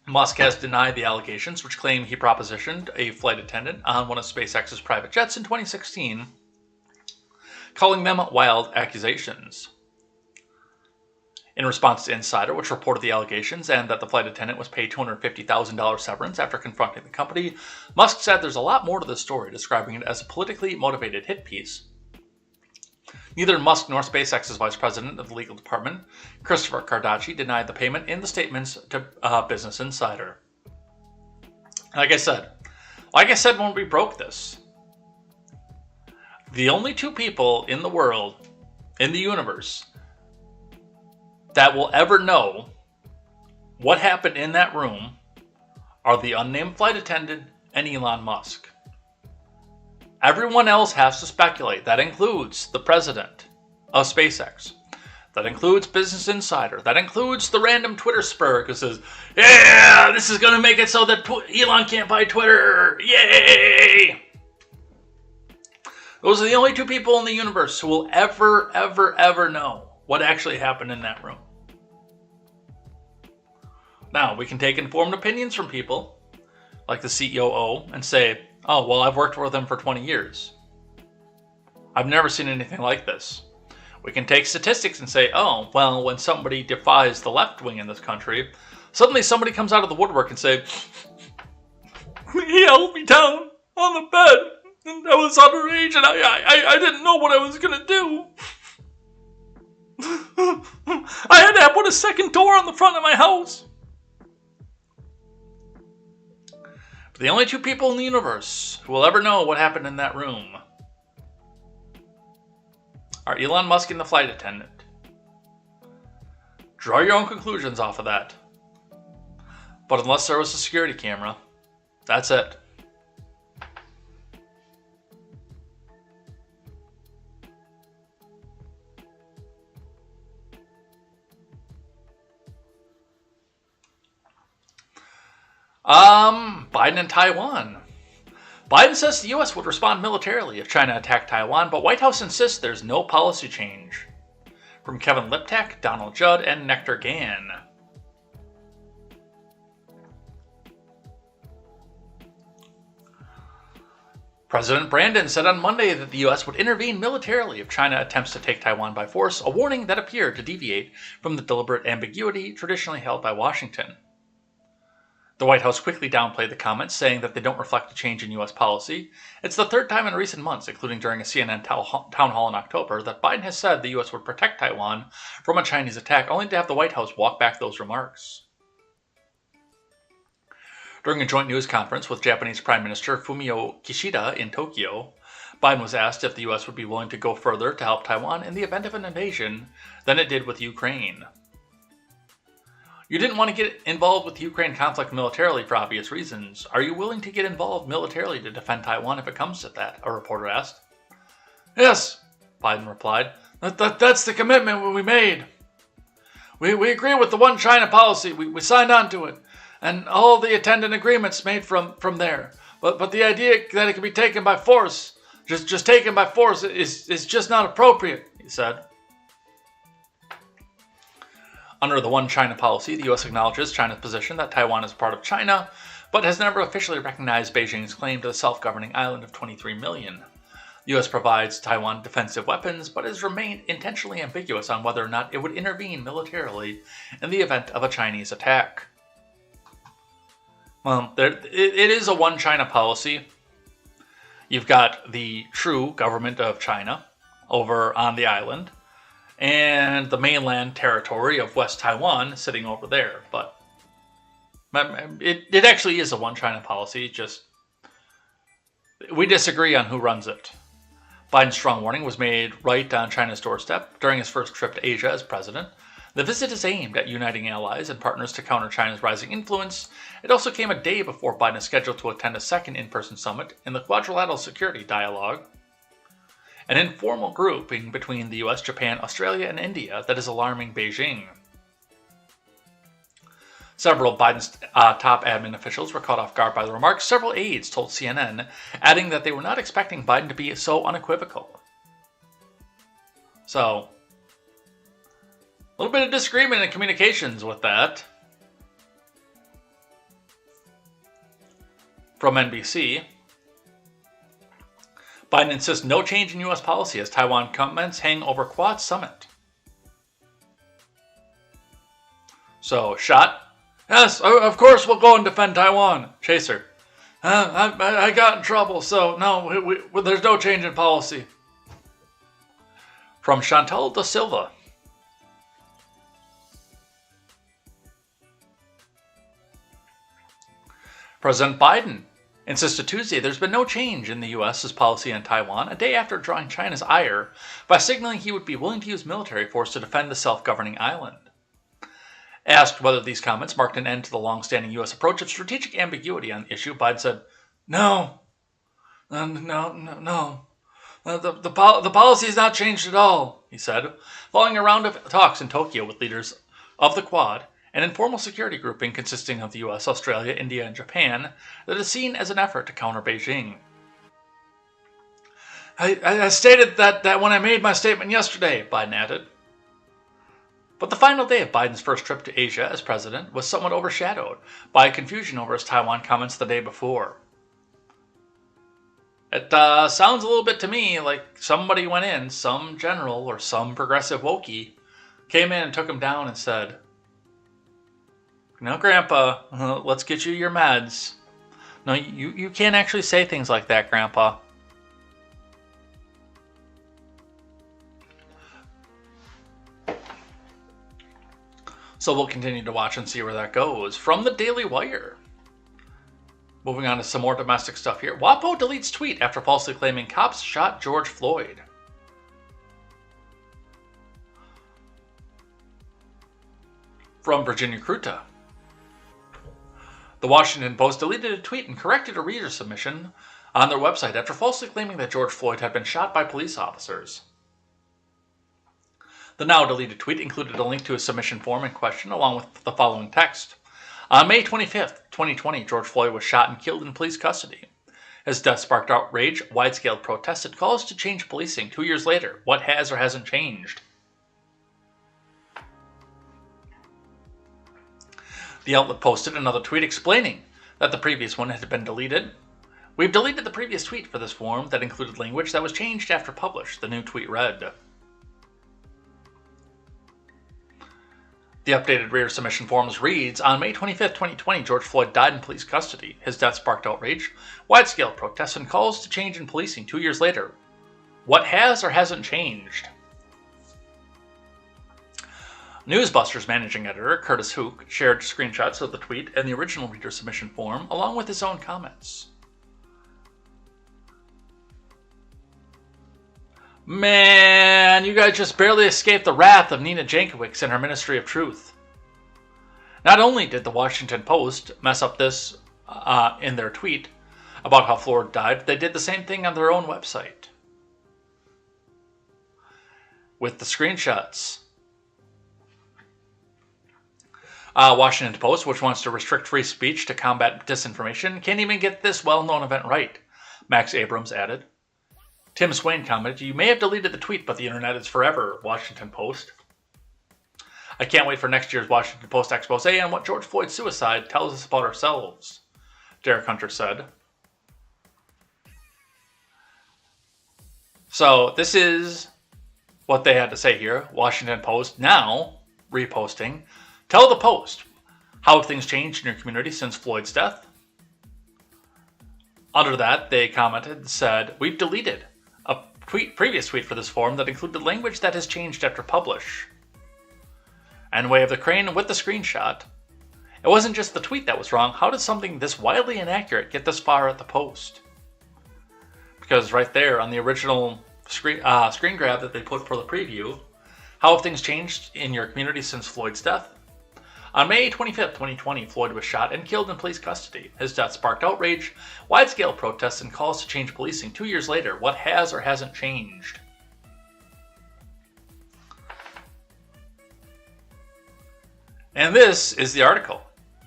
Musk has denied the allegations, which claim he propositioned a flight attendant on one of SpaceX's private jets in 2016, calling them wild accusations. In response to Insider, which reported the allegations and that the flight attendant was paid $250,000 severance after confronting the company, Musk said there's a lot more to the story, describing it as a politically motivated hit piece. Neither Musk nor SpaceX's vice president of the legal department, Christopher Cardacci, denied the payment in the statements to Business Insider. Like I said when we broke this, the only two people in the world, in the universe, that will ever know what happened in that room are the unnamed flight attendant and Elon Musk. Everyone else has to speculate. That includes the president of SpaceX. That includes Business Insider. That includes the random Twitter spur who says, yeah, this is going to make it so that Elon can't buy Twitter. Yay! Those are the only two people in the universe who will ever know what actually happened in that room. Now, we can take informed opinions from people, like the COO, and say, oh, well, I've worked with them for 20 years. I've never seen anything like this. We can take statistics and say, oh, well, when somebody defies the left wing in this country, suddenly somebody comes out of the woodwork and say, he held me down on the bed, and I was underage, and I didn't know what I was going to do. I had to put a second door on the front of my house. But the only two people in the universe who will ever know what happened in that room are Elon Musk and the flight attendant. Draw your own conclusions off of that. But unless there was a security camera, that's it. Biden and Taiwan. Biden says the U.S. would respond militarily if China attacked Taiwan, but White House insists there's no policy change. From Kevin Liptak, Donald Judd, and Nectar Gann. President Brandon said on Monday that the U.S. would intervene militarily if China attempts to take Taiwan by force, a warning that appeared to deviate from the deliberate ambiguity traditionally held by Washington. The White House quickly downplayed the comments, saying that they don't reflect a change in U.S. policy. It's the third time in recent months, including during a CNN town hall in October, that Biden has said the U.S. would protect Taiwan from a Chinese attack, only to have the White House walk back those remarks. During a joint news conference with Japanese Prime Minister Fumio Kishida in Tokyo, Biden was asked if the U.S. would be willing to go further to help Taiwan in the event of an invasion than it did with Ukraine. You didn't want to get involved with the Ukraine conflict militarily for obvious reasons. Are you willing to get involved militarily to defend Taiwan if it comes to that? A reporter asked. Yes, Biden replied. That's the commitment we made. We agree with the one China policy. We signed on to it. And all the attendant agreements made from there. But the idea that it can be taken by force, just taken by force, is just not appropriate, he said. Under the One China policy, the U.S. acknowledges China's position that Taiwan is part of China, but has never officially recognized Beijing's claim to the self-governing island of 23 million. The U.S. provides Taiwan defensive weapons, but has remained intentionally ambiguous on whether or not it would intervene militarily in the event of a Chinese attack. Well, it is a One China policy. You've got the true government of China over on the island, and the mainland territory of West Taiwan sitting over there. But it actually is a One China policy, just we disagree on who runs it. Biden's strong warning was made right on China's doorstep during his first trip to Asia as president. The visit is aimed at uniting allies and partners to counter China's rising influence. It also came a day before Biden is scheduled to attend a second in-person summit in the Quadrilateral Security Dialogue, an informal grouping between the US, Japan, Australia, and India that is alarming Beijing. Several of Biden's top admin officials were caught off guard by the remarks. Several aides told CNN, adding that they were not expecting Biden to be so unequivocal. So, a little bit of disagreement in communications with that. From NBC, Biden insists no change in U.S. policy as Taiwan comments hang over Quad summit. So, shot. Yes, of course we'll go and defend Taiwan. Chaser. I got in trouble, so no, there's no change in policy. From Chantal Da Silva. President Biden insisted Tuesday there's been no change in the U.S.'s policy on Taiwan, a day after drawing China's ire by signaling he would be willing to use military force to defend the self-governing island. Asked whether these comments marked an end to the long-standing U.S. approach of strategic ambiguity on the issue, Biden said, No. The policy has not changed at all, he said, following a round of talks in Tokyo with leaders of the Quad, an informal security grouping consisting of the U.S., Australia, India, and Japan that is seen as an effort to counter Beijing. I stated that when I made my statement yesterday, Biden added. But the final day of Biden's first trip to Asia as president was somewhat overshadowed by confusion over his Taiwan comments the day before. It sounds a little bit to me like somebody went in, some general or some progressive wokey, came in and took him down and said, "No, Grandpa, let's get you your meds. No, you can't actually say things like that, Grandpa." So we'll continue to watch and see where that goes. From the Daily Wire. Moving on to some more domestic stuff here. WAPO deletes tweet after falsely claiming cops shot George Floyd. From Virginia Kruta. The Washington Post deleted a tweet and corrected a reader submission on their website after falsely claiming that George Floyd had been shot by police officers. The now deleted tweet included a link to a submission form in question along with the following text. On May 25th, 2020, George Floyd was shot and killed in police custody. His death sparked outrage, wide-scale protests, and calls to change policing 2 years later. What has or hasn't changed? The outlet posted another tweet explaining that the previous one had been deleted. We've deleted the previous tweet for this form that included language that was changed after published, the new tweet read. The updated reader submission forms reads, on May 25th, 2020, George Floyd died in police custody. His death sparked outrage, wide-scale protests, and calls to change in policing 2 years later. What has or hasn't changed? Newsbusters managing editor Curtis Hook shared screenshots of the tweet and the original reader submission form, along with his own comments. Man, you guys just barely escaped the wrath of Nina Jankowicz and her Ministry of Truth. Not only did the Washington Post mess up this in their tweet about how Floyd died, they did the same thing on their own website. With the screenshots. Washington Post, which wants to restrict free speech to combat disinformation, can't even get this well-known event right, Max Abrams added. Tim Swain commented, you may have deleted the tweet, but the internet is forever, Washington Post. I can't wait for next year's Washington Post expose on what George Floyd's suicide tells us about ourselves, Derek Hunter said. So this is what they had to say here. Washington Post now reposting. Tell the Post, how have things changed in your community since Floyd's death? Under that, they commented and said, we've deleted a previous tweet for this form that included language that has changed after publish. And way of the crane with the screenshot. It wasn't just the tweet that was wrong. How did something this wildly inaccurate get this far at the Post? Because right there on the original screen grab that they put for the preview, how have things changed in your community since Floyd's death? On May 25th, 2020, Floyd was shot and killed in police custody. His death sparked outrage, wide-scale protests, and calls to change policing 2 years later. What has or hasn't changed? And this is the article,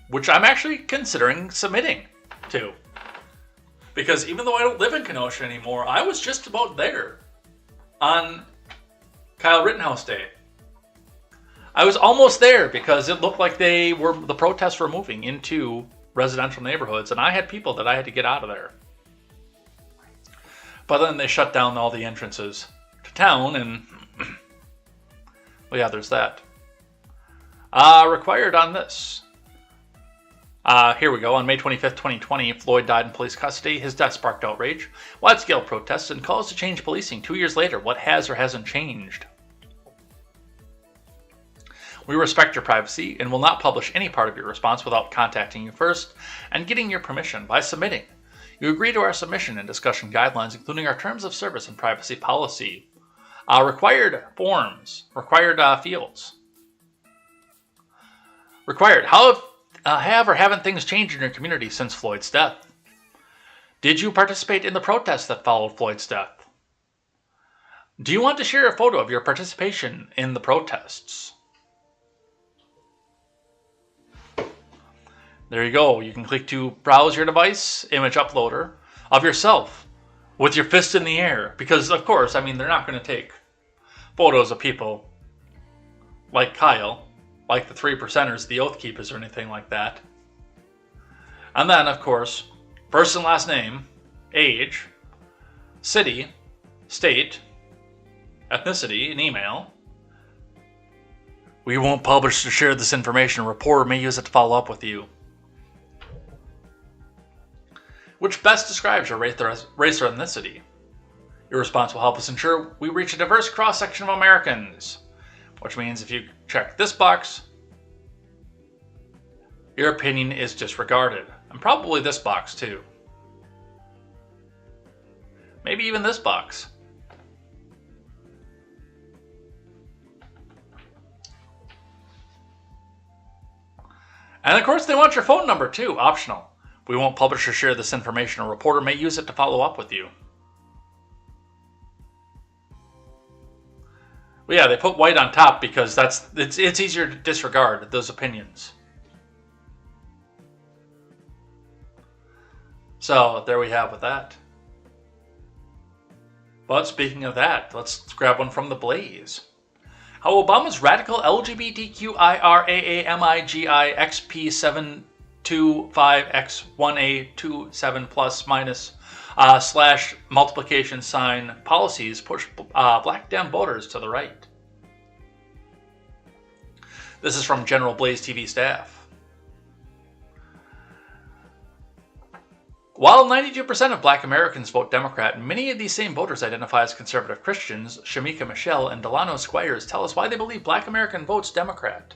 which I'm actually considering submitting to. Because even though I don't live in Kenosha anymore, I was just about there on Kyle Rittenhouse Day. I was almost there because it looked like the protests were moving into residential neighborhoods, and I had people that I had to get out of there. But then they shut down all the entrances to town, and well, yeah, there's that. Required on this. Here we go. On May 25th, 2020, Floyd died in police custody. His death sparked outrage, wide-scale protests, and calls to change policing 2 years later. What has or hasn't changed? We respect your privacy and will not publish any part of your response without contacting you first and getting your permission by submitting You agree to our submission and discussion guidelines, including our terms of service and privacy policy. Required forms, required fields. Required. How have or haven't things changed in your community since Floyd's death? Did you participate in the protests that followed Floyd's death? Do you want to share a photo of your participation in the protests? There you go. You can click to browse your device, image uploader of yourself with your fist in the air. Because, of course, I mean, they're not going to take photos of people like Kyle, like the 3%ers, the Oath Keepers, or anything like that. And then, of course, first and last name, age, city, state, ethnicity, and email. We won't publish or share this information. A reporter may use it to follow up with you. Which best describes your race or ethnicity? Your response will help us ensure we reach a diverse cross-section of Americans. Which means if you check this box, your opinion is disregarded. And probably this box too. Maybe even this box. And of course they want your phone number too, optional. We won't publish or share this information. A reporter may use it to follow up with you. Well, yeah, they put white on top because it's easier to disregard those opinions. So there we have with that. But speaking of that, let's grab one from the Blaze. How Obama's radical LGBTQIRAAMIGIXP725X1A27 plus minus slash multiplication sign policies push black Dem voters to the right. This is from General Blaze TV staff. While 92% of black Americans vote Democrat, many of these same voters identify as conservative Christians. Shamika Michelle and Delano Squires tell us why they believe black American votes Democrat.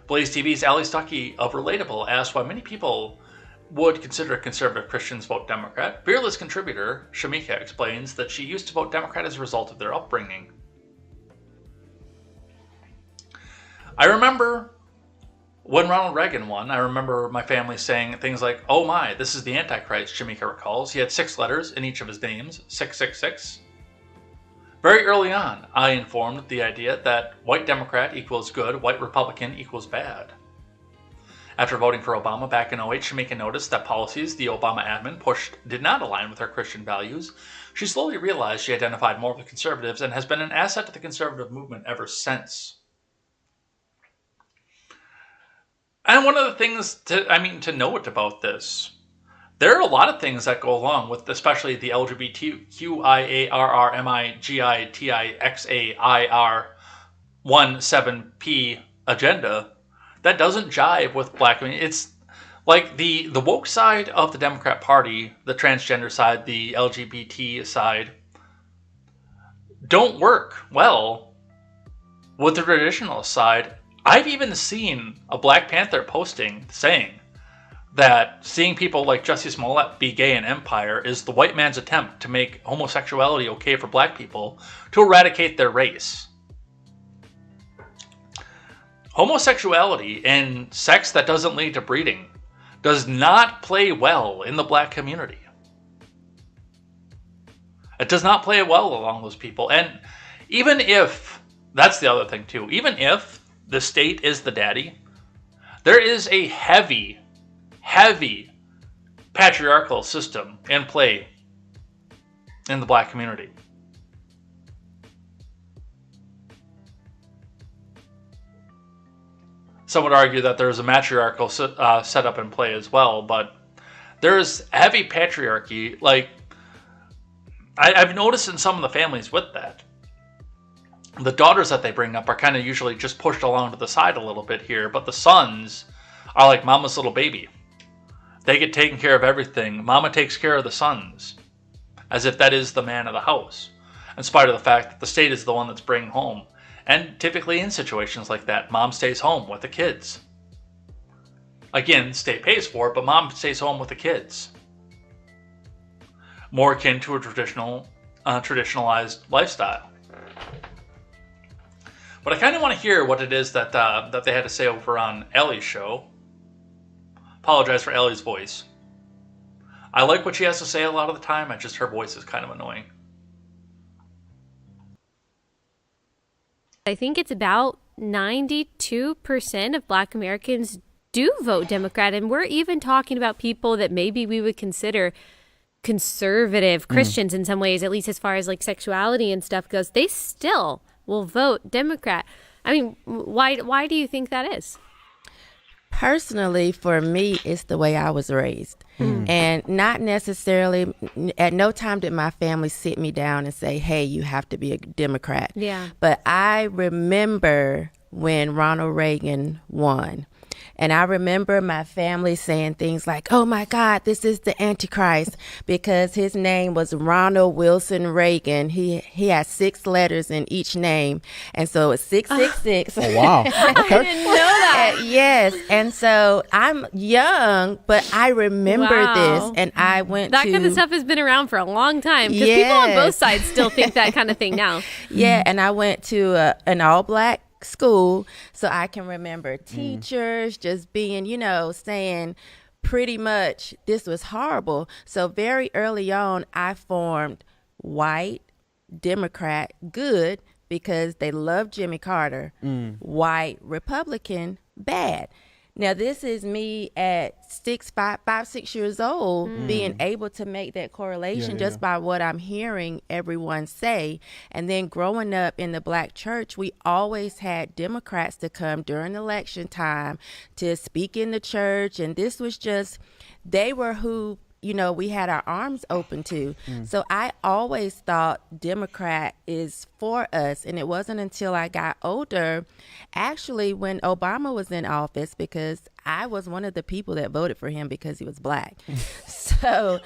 Blaze TV's Ali Stuckey of Relatable asks why many people would consider conservative Christians vote Democrat. Fearless contributor Shamika explains that she used to vote Democrat as a result of their upbringing. I remember when Ronald Reagan won, I remember my family saying things like, "Oh my, this is the Antichrist," Shamika recalls. He had 6 letters in each of his names, 666. Very early on, I informed the idea that white Democrat equals good, white Republican equals bad. After voting for Obama back in 2008, Shamika noticed that policies the Obama admin pushed did not align with her Christian values. She slowly realized she identified more with conservatives and has been an asset to the conservative movement ever since. And one of the things to note about this, there are a lot of things that go along with, especially the LGBTQIARRMIGITIXAIR17P agenda that doesn't jive with black. It's like the woke side of the Democrat Party, the transgender side, the LGBT side, don't work well with the traditional side. I've even seen a Black Panther posting saying that seeing people like Jussie Smollett be gay in Empire is the white man's attempt to make homosexuality okay for black people to eradicate their race. Homosexuality and sex that doesn't lead to breeding does not play well in the black community. It does not play well along those people. And even if, that's the other thing too, even if the state is the daddy, there is a heavy patriarchal system in play in the black community. Some would argue that there's a matriarchal setup in play as well, but there's heavy patriarchy. Like, I've noticed in some of the families with that, the daughters that they bring up are kind of usually just pushed along to the side a little bit here, but the sons are like mama's little baby. They get taken care of everything. Mama takes care of the sons, as if that is the man of the house, in spite of the fact that the state is the one that's bringing home. And typically in situations like that, mom stays home with the kids. Again, state pays for it, but mom stays home with the kids. more akin to a traditionalized lifestyle. But I kind of want to hear what it is that they had to say over on Ellie's show. Apologize for Ellie's voice. I like what she has to say a lot of the time. Just her voice is kind of annoying. I think it's about 92% of Black Americans do vote Democrat. And we're even talking about people that maybe we would consider conservative Christians in some ways, at least as far as like sexuality and stuff goes. They still will vote Democrat. I mean, why do you think that is? Personally, for me, it's the way I was raised. And not necessarily, at no time did my family sit me down and say, hey, you have to be a Democrat. Yeah. But I remember when Ronald Reagan won. And I remember my family saying things like, oh, my God, this is the Antichrist, because his name was Ronald Wilson Reagan. He has 6 letters in each name. And so it's 666. Oh, wow. Okay. I didn't know that. Yes. And so I'm young, but I remember Wow. this. And I went That to... kind of stuff has been around for a long time because people on both Yes. sides still think that kind of thing now. Yeah, and I went to an all-black school, so I can remember teachers just being, saying pretty much this was horrible. So very early on, I formed white, Democrat, good, because they love Jimmy Carter, white, Republican, bad. Now, this is me at 6 years old, being able to make that correlation just by what I'm hearing everyone say. And then growing up in the Black church, we always had Democrats to come during election time to speak in the church. And this was just, they were who, we had our arms open to. So I always thought Democrat is for us. And it wasn't until I got older, actually, when Obama was in office, because I was one of the people that voted for him because he was Black. So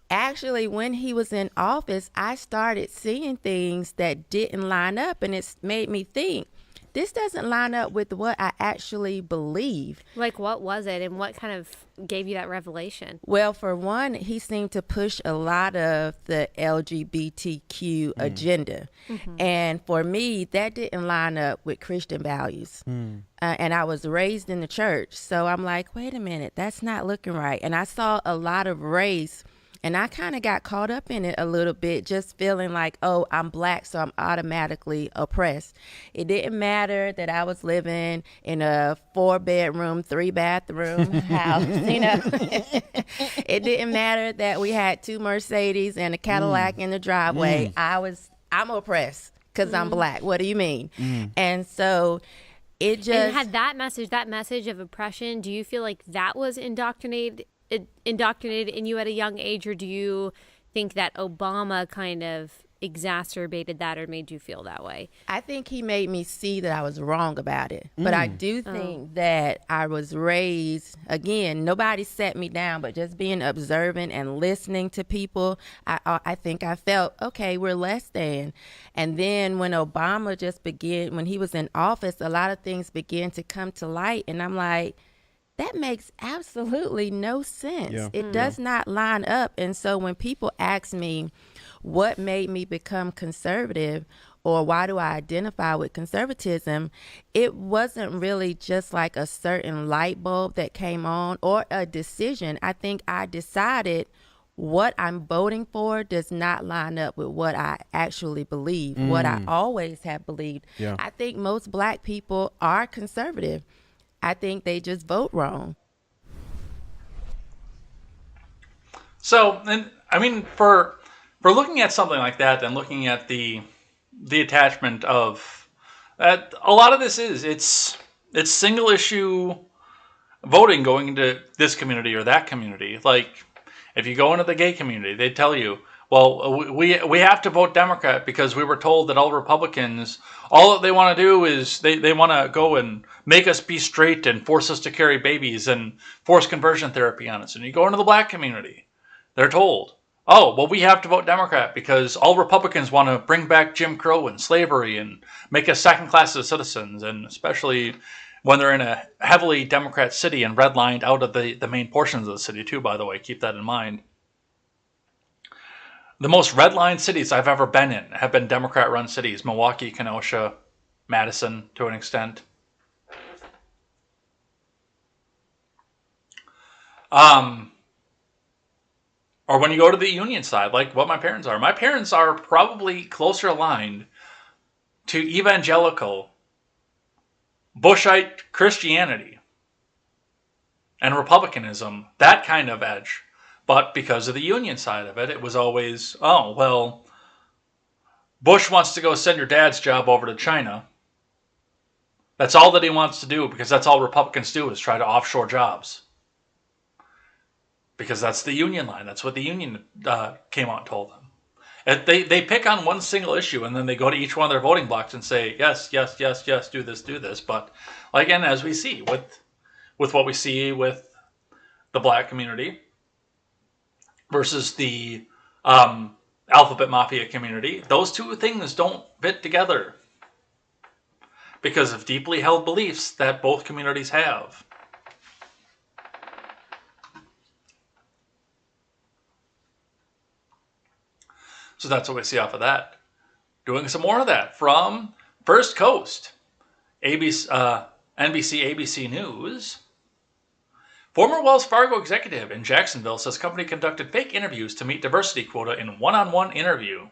actually, when he was in office, I started seeing things that didn't line up. And it's made me think, this doesn't line up with what I actually believe. Like, what was it and what kind of gave you that revelation? Well, for one, he seemed to push a lot of the LGBTQ agenda. And for me, that didn't line up with Christian values. And I was raised in the church. So I'm like, wait a minute, that's not looking right. And I saw a lot of race. And I kind of got caught up in it a little bit, just feeling like, oh, I'm Black, so I'm automatically oppressed. It didn't matter that I was living in a 4-bedroom, 3-bathroom house, It didn't matter that we had 2 Mercedes and a Cadillac in the driveway. I'm oppressed because I'm Black. What do you mean? And so it just... And had that message of oppression, do you feel like that was indoctrinated in you at a young age, or do you think that Obama kind of exacerbated that or made you feel that way? I think he made me see that I was wrong about it. But I do think that I was raised, again, nobody set me down, but just being observant and listening to people, I think I felt, okay, we're less than. And then when Obama when he was in office, a lot of things began to come to light. And I'm like, that makes absolutely no sense. Yeah. It does not line up. And so when people ask me what made me become conservative or why do I identify with conservatism, it wasn't really just like a certain light bulb that came on or a decision. I think I decided what I'm voting for does not line up with what I actually believe, what I always have believed. Yeah. I think most Black people are conservative. I think they just vote wrong. So, and I mean, for looking at something like that and looking at the attachment of that, a lot of this it's single issue voting going into this community or that community. Like, if you go into the gay community, they tell you, well, we have to vote Democrat because we were told that all Republicans, all that they want to do is they want to go and make us be straight and force us to carry babies and force conversion therapy on us. And you go into the Black community, they're told, oh, well, we have to vote Democrat because all Republicans want to bring back Jim Crow and slavery and make us second-class citizens, and especially when they're in a heavily Democrat city and redlined out of the main portions of the city too, by the way. Keep that in mind. The most red-line cities I've ever been in have been Democrat-run cities. Milwaukee, Kenosha, Madison, to an extent. Or when you go to the Union side, like what my parents are. My parents are probably closer aligned to evangelical, Bushite Christianity and Republicanism, that kind of edge. But because of the Union side of it, it was always, oh, well, Bush wants to go send your dad's job over to China. That's all that he wants to do, because that's all Republicans do, is try to offshore jobs. Because that's the Union line. That's what the Union came out and told them. And they pick on one single issue, and then they go to each one of their voting blocks and say, yes, yes, yes, yes, do this, do this. But again, as we see with what we see with the black community versus the alphabet mafia community, those two things don't fit together because of deeply held beliefs that both communities have. So that's what we see off of that. Doing some more of that from First Coast, NBC, ABC News. Former Wells Fargo executive in Jacksonville says company conducted fake interviews to meet diversity quota in one-on-one interview.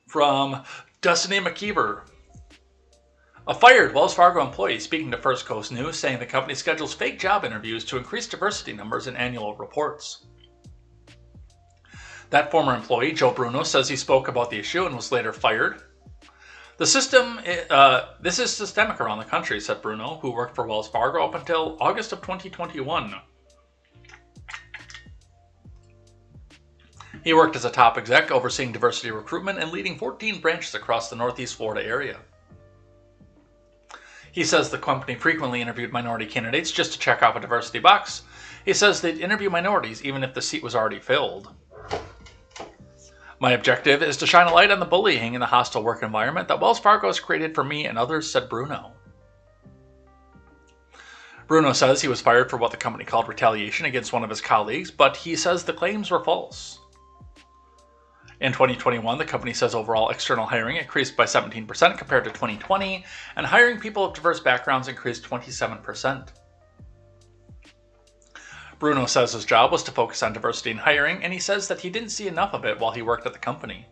From Destiny McKeever. A fired Wells Fargo employee speaking to First Coast News, saying the company schedules fake job interviews to increase diversity numbers in annual reports. That former employee, Joe Bruno, says he spoke about the issue and was later fired. This is systemic around the country, said Bruno, who worked for Wells Fargo up until August of 2021. He worked as a top exec, overseeing diversity recruitment and leading 14 branches across the Northeast Florida area. He says the company frequently interviewed minority candidates just to check off a diversity box. He says they'd interview minorities even if the seat was already filled. My objective is to shine a light on the bullying in the hostile work environment that Wells Fargo has created for me and others, said Bruno. Bruno says he was fired for what the company called retaliation against one of his colleagues, but he says the claims were false. In 2021, the company says overall external hiring increased by 17% compared to 2020, and hiring people of diverse backgrounds increased 27%. Bruno says his job was to focus on diversity in hiring, and he says that he didn't see enough of it while he worked at the company.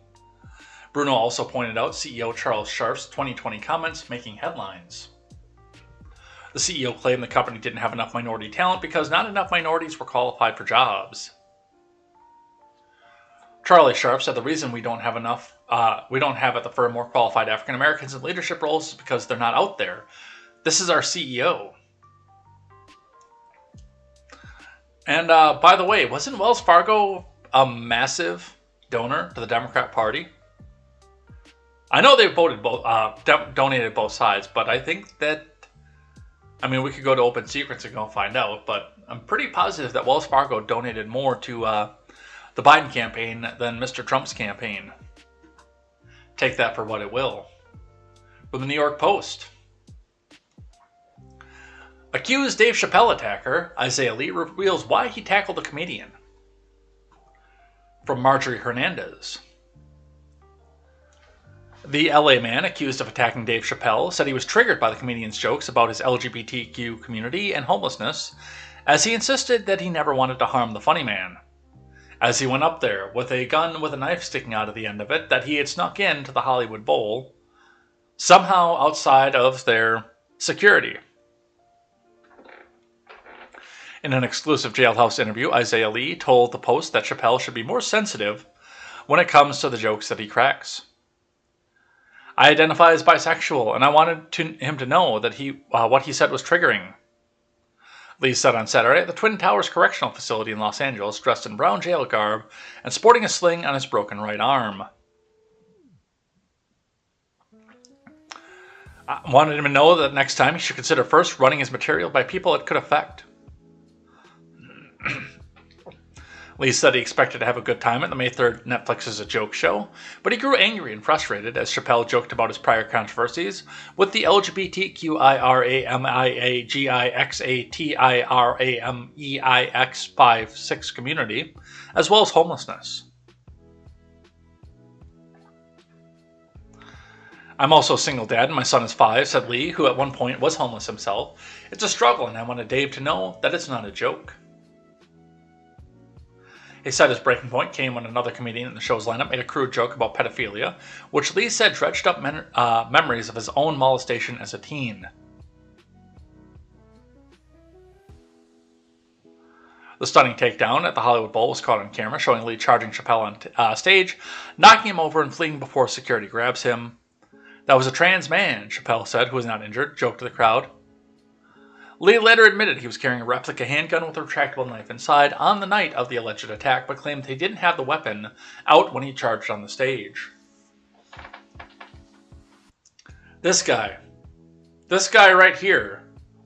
Bruno also pointed out CEO Charles Scharf's 2020 comments making headlines. The CEO claimed the company didn't have enough minority talent because not enough minorities were qualified for jobs. Charlie Scharf said the reason we don't have at the firm more qualified African Americans in leadership roles is because they're not out there. This is our CEO. And by the way, wasn't Wells Fargo a massive donor to the Democrat Party? I know they voted donated both sides, but I think that, we could go to Open Secrets and go find out, but I'm pretty positive that Wells Fargo donated more to the Biden campaign than Mr. Trump's campaign. Take that for what it will. From the New York Post. Accused Dave Chappelle attacker, Isaiah Lee reveals why he tackled a comedian. From Marjorie Hernandez. The LA man accused of attacking Dave Chappelle said he was triggered by the comedian's jokes about his LGBTQ community and homelessness, as he insisted that he never wanted to harm the funny man. As he went up there with a gun with a knife sticking out of the end of it that he had snuck into the Hollywood Bowl, somehow outside of their security. In an exclusive Jailhouse interview, Isaiah Lee told the Post that Chappelle should be more sensitive when it comes to the jokes that he cracks. I identify as bisexual, and I wanted him to know that what he said was triggering. Lee said on Saturday at the Twin Towers Correctional Facility in Los Angeles, dressed in brown jail garb and sporting a sling on his broken right arm. I wanted him to know that next time he should consider first running his material by people it could affect. Lee said he expected to have a good time at the May 3rd Netflix's A Joke show, but he grew angry and frustrated as Chappelle joked about his prior controversies with the LGBTQIRAMIAGIXATIRAMEIX56 community, as well as homelessness. I'm also a single dad and my son is 5, said Lee, who at one point was homeless himself. It's a struggle and I wanted Dave to know that it's not a joke. He said his breaking point came when another comedian in the show's lineup made a crude joke about pedophilia, which Lee said dredged up memories of his own molestation as a teen. The stunning takedown at the Hollywood Bowl was caught on camera, showing Lee charging Chappelle on stage, knocking him over and fleeing before security grabs him. That was a trans man, Chappelle said, who was not injured, joked to the crowd. Lee later admitted he was carrying a replica handgun with a retractable knife inside on the night of the alleged attack, but claimed he didn't have the weapon out when he charged on the stage. This guy right here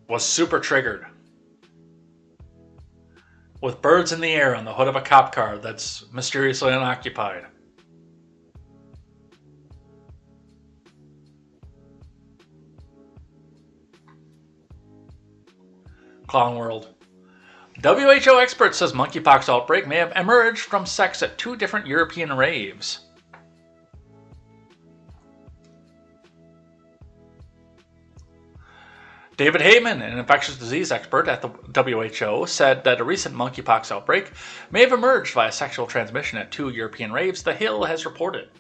was super triggered. With birds in the air on the hood of a cop car that's mysteriously unoccupied. Clown World. WHO expert says monkeypox outbreak may have emerged from sex at 2 different European raves. David Heyman, an infectious disease expert at the WHO, said that a recent monkeypox outbreak may have emerged via sexual transmission at 2 European raves, The Hill has reported.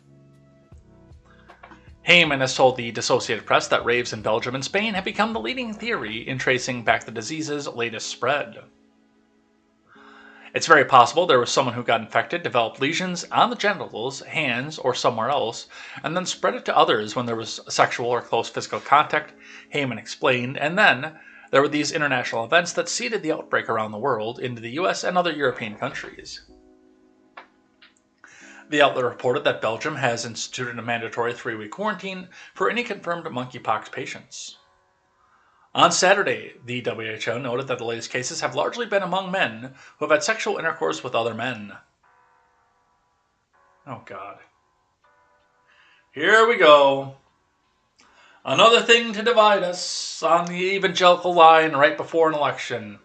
Heyman has told the Associated Press that raves in Belgium and Spain have become the leading theory in tracing back the disease's latest spread. It's very possible there was someone who got infected, developed lesions on the genitals, hands, or somewhere else, and then spread it to others when there was sexual or close physical contact, Heyman explained, and then there were these international events that seeded the outbreak around the world into the US and other European countries. The outlet reported that Belgium has instituted a mandatory 3-week quarantine for any confirmed monkeypox patients. On Saturday, the WHO noted that the latest cases have largely been among men who have had sexual intercourse with other men. Oh, God. Here we go. Another thing to divide us on the evangelical line right before an election.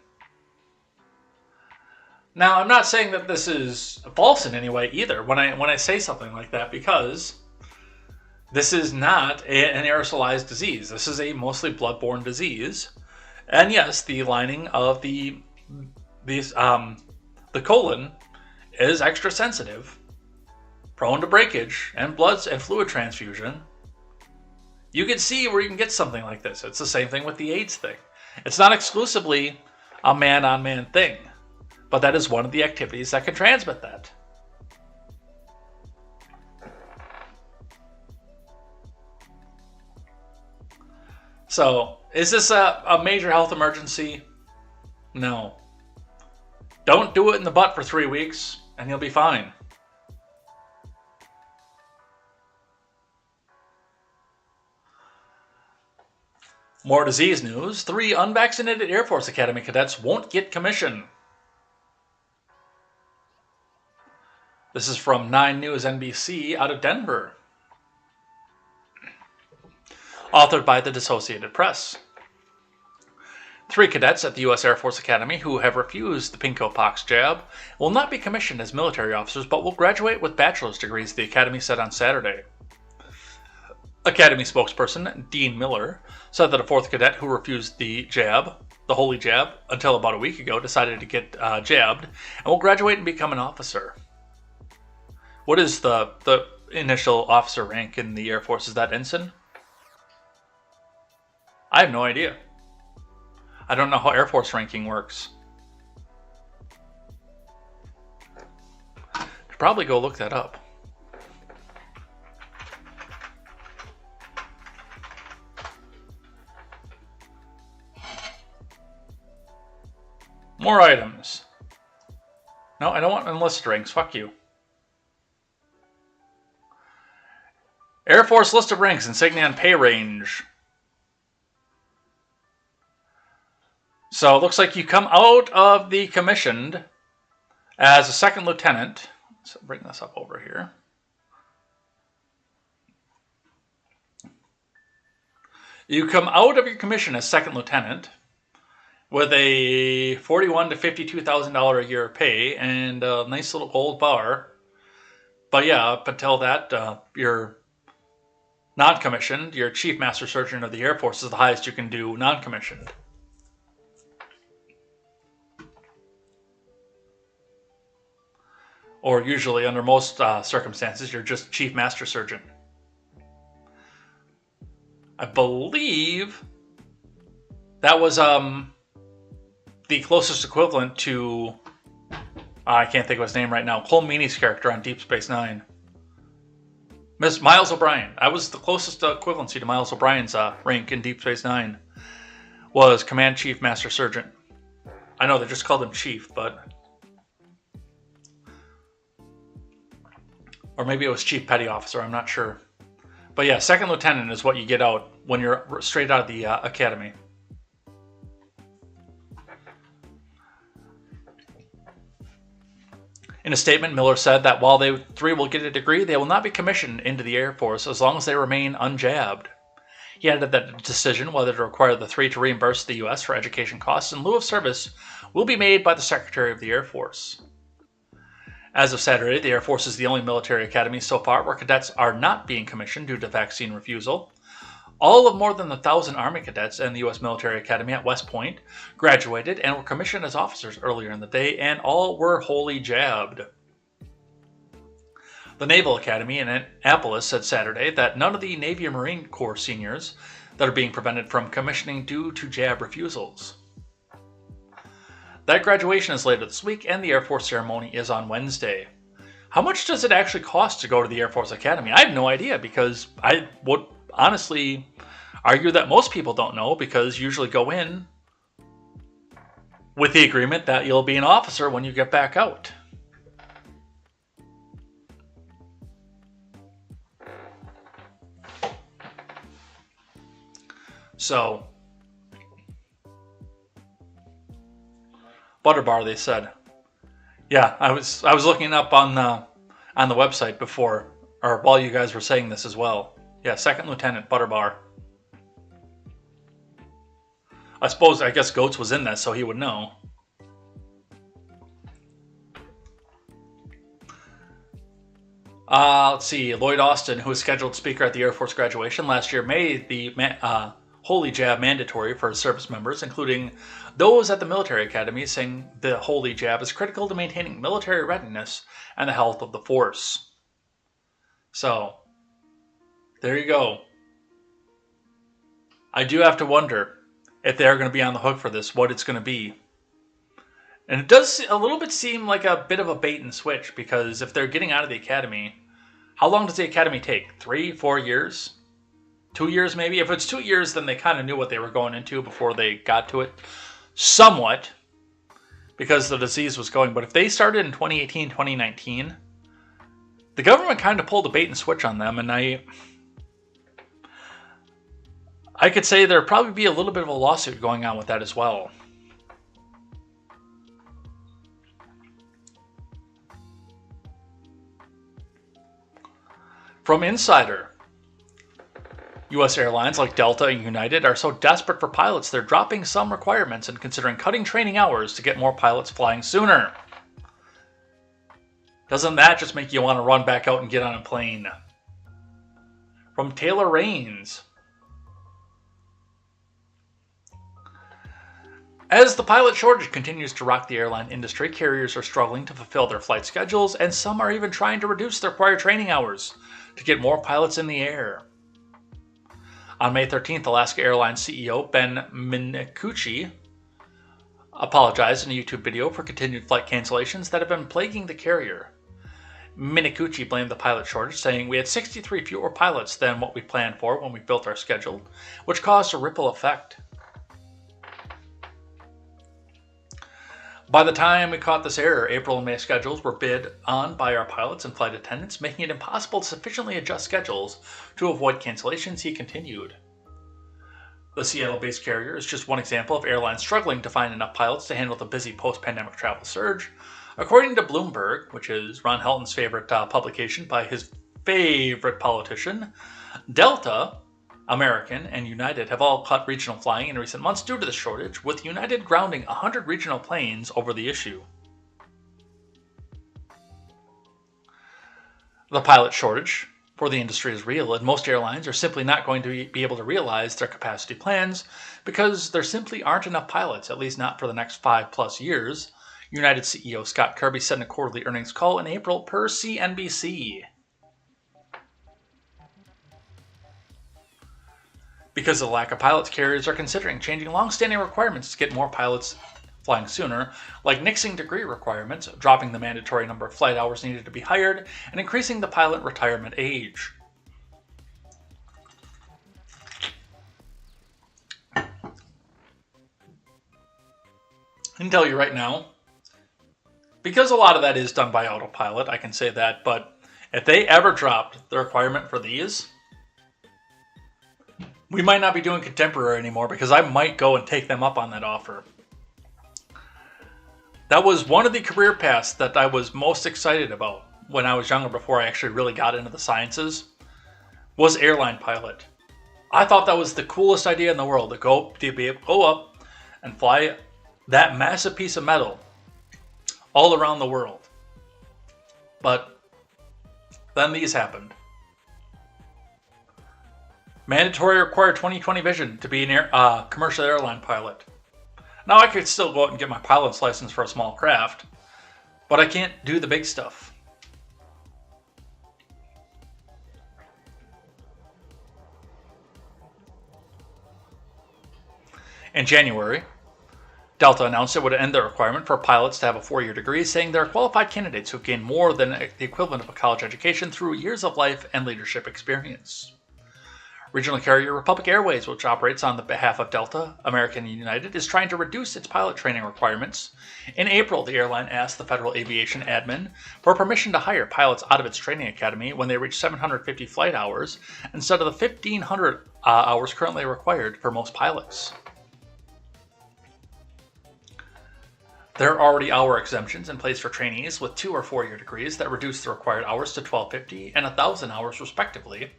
Now, I'm not saying that this is false in any way either when I say something like that, because this is not an aerosolized disease. This is a mostly bloodborne disease. And yes, the lining of the colon is extra sensitive, prone to breakage, and blood and fluid transfusion. You can see where you can get something like this. It's the same thing with the AIDS thing. It's not exclusively a man-on-man thing, but that is one of the activities that can transmit that. So, is this a major health emergency? No. Don't do it in the butt for 3 weeks, and you'll be fine. More disease news. 3 unvaccinated Air Force Academy cadets won't get commission. This is from 9 News NBC out of Denver. Authored by the Associated Press. 3 cadets at the U.S. Air Force Academy who have refused the pinko pox jab will not be commissioned as military officers, but will graduate with bachelor's degrees, the Academy said on Saturday. Academy spokesperson Dean Miller said that a 4th cadet who refused the jab, the holy jab, until about a week ago decided to get jabbed and will graduate and become an officer. What is the initial officer rank in the Air Force? Is that ensign? I have no idea. I don't know how Air Force ranking works. Should probably go look that up. More items. No, I don't want enlisted ranks. Fuck you. Air Force list of ranks, insignia and pay range. So it looks like you come out of the commissioned As a second lieutenant, let's bring this up over here. You come out of your commission as second lieutenant with a $41,000 to $52,000 a year pay and a nice little gold bar. But yeah, up until that, you're non-commissioned. Your Chief Master Surgeon of the Air Force is the highest you can do non-commissioned. Or usually, under most circumstances, you're just Chief Master Surgeon. I believe that was the closest equivalent to, I can't think of his name right now, Cole Meany's character on Deep Space Nine. Miss Miles O'Brien. I was the closest equivalency to Miles O'Brien's rank in Deep Space Nine was Command Chief Master Surgeon. I know they just called him Chief, but... Or maybe it was Chief Petty Officer, I'm not sure. But yeah, second lieutenant is what you get out when you're straight out of the academy. In a statement, Miller said that while they three will get a degree, they will not be commissioned into the Air Force as long as they remain unjabbed. He added that the decision whether to require the three to reimburse the U.S. for education costs in lieu of service will be made by the Secretary of the Air Force. As of Saturday, the Air Force is the only military academy so far where cadets are not being commissioned due to vaccine refusal. All of more than 1,000 Army cadets and the U.S. Military Academy at West Point graduated and were commissioned as officers earlier in the day, and all were wholly jabbed. The Naval Academy in Annapolis said Saturday that none of the Navy or Marine Corps seniors that are being prevented from commissioning due to jab refusals. That graduation is later this week, and the Air Force ceremony is on Wednesday. How much does it actually cost to go to the Air Force Academy? I have no idea, because I would honestly argue that most people don't know, because you usually go in with the agreement that you'll be an officer when you get back out. So, Butter Bar, they said. Yeah, I was looking up on the website before, or while you guys were saying this as well. Yeah, Second Lieutenant Butter Bar. I guess Goats was in this, so he would know. Let's see. Lloyd Austin, who was scheduled speaker at the Air Force graduation last year, made the Holy Jab mandatory for service members, including those at the military academy, saying the Holy Jab is critical to maintaining military readiness and the health of the force. So, there you go. I do have to wonder if they're going to be on the hook for this, what it's going to be. And it does a little bit seem like a bit of a bait and switch, because if they're getting out of the academy, how long does the academy take? 3, 4 years? 2 years maybe? If it's 2 years, then they kind of knew what they were going into before they got to it. Somewhat, because the disease was going. But if they started in 2018, 2019, the government kind of pulled a bait and switch on them. And I could say there'd probably be a little bit of a lawsuit going on with that as well. From Insider, U.S. airlines like Delta and United are so desperate for pilots they're dropping some requirements and considering cutting training hours to get more pilots flying sooner. Doesn't that just make you want to run back out and get on a plane? From Taylor Raines. As the pilot shortage continues to rock the airline industry, carriers are struggling to fulfill their flight schedules, and some are even trying to reduce their required training hours to get more pilots in the air. On May 13th, Alaska Airlines CEO Ben Minicucci apologized in a YouTube video for continued flight cancellations that have been plaguing the carrier. Minicucci blamed the pilot shortage, saying, "We had 63 fewer pilots than what we planned for when we built our schedule, which caused a ripple effect. By the time we caught this error, April and May schedules were bid on by our pilots and flight attendants, making it impossible to sufficiently adjust schedules to avoid cancellations," he continued. The Seattle-based carrier is just one example of airlines struggling to find enough pilots to handle the busy post-pandemic travel surge. According to Bloomberg, which is Ron Helton's favorite publication by his favorite politician, Delta, American, and United have all cut regional flying in recent months due to the shortage, with United grounding 100 regional planes over the issue. The pilot shortage for the industry is real, and most airlines are simply not going to be able to realize their capacity plans because there simply aren't enough pilots, at least not for the next 5+ years, United CEO Scott Kirby said in a quarterly earnings call in April per CNBC. Because of the lack of pilots, carriers are considering changing long-standing requirements to get more pilots flying sooner, like nixing degree requirements, dropping the mandatory number of flight hours needed to be hired, and increasing the pilot retirement age. I can tell you right now, because a lot of that is done by autopilot, I can say that, but if they ever dropped the requirement for these, we might not be doing contemporary anymore, because I might go and take them up on that offer. That was one of the career paths that I was most excited about when I was younger, before I actually really got into the sciences, was airline pilot. I thought that was the coolest idea in the world, to be able to go up and fly that massive piece of metal all around the world. But then these happened. Mandatory required 20/20 vision to be an commercial airline pilot. Now I could still go out and get my pilot's license for a small craft, but I can't do the big stuff. In January, Delta announced it would end the requirement for pilots to have a 4-year degree, saying there are qualified candidates who gain more than the equivalent of a college education through years of life and leadership experience. Regional carrier Republic Airways, which operates on the behalf of Delta, American, and United, is trying to reduce its pilot training requirements. In April, the airline asked the Federal Aviation Admin for permission to hire pilots out of its training academy when they reach 750 flight hours instead of the 1,500 hours currently required for most pilots. There are already hour exemptions in place for trainees with 2 or 4-year degrees that reduce the required hours to 1,250 and 1,000 hours respectively,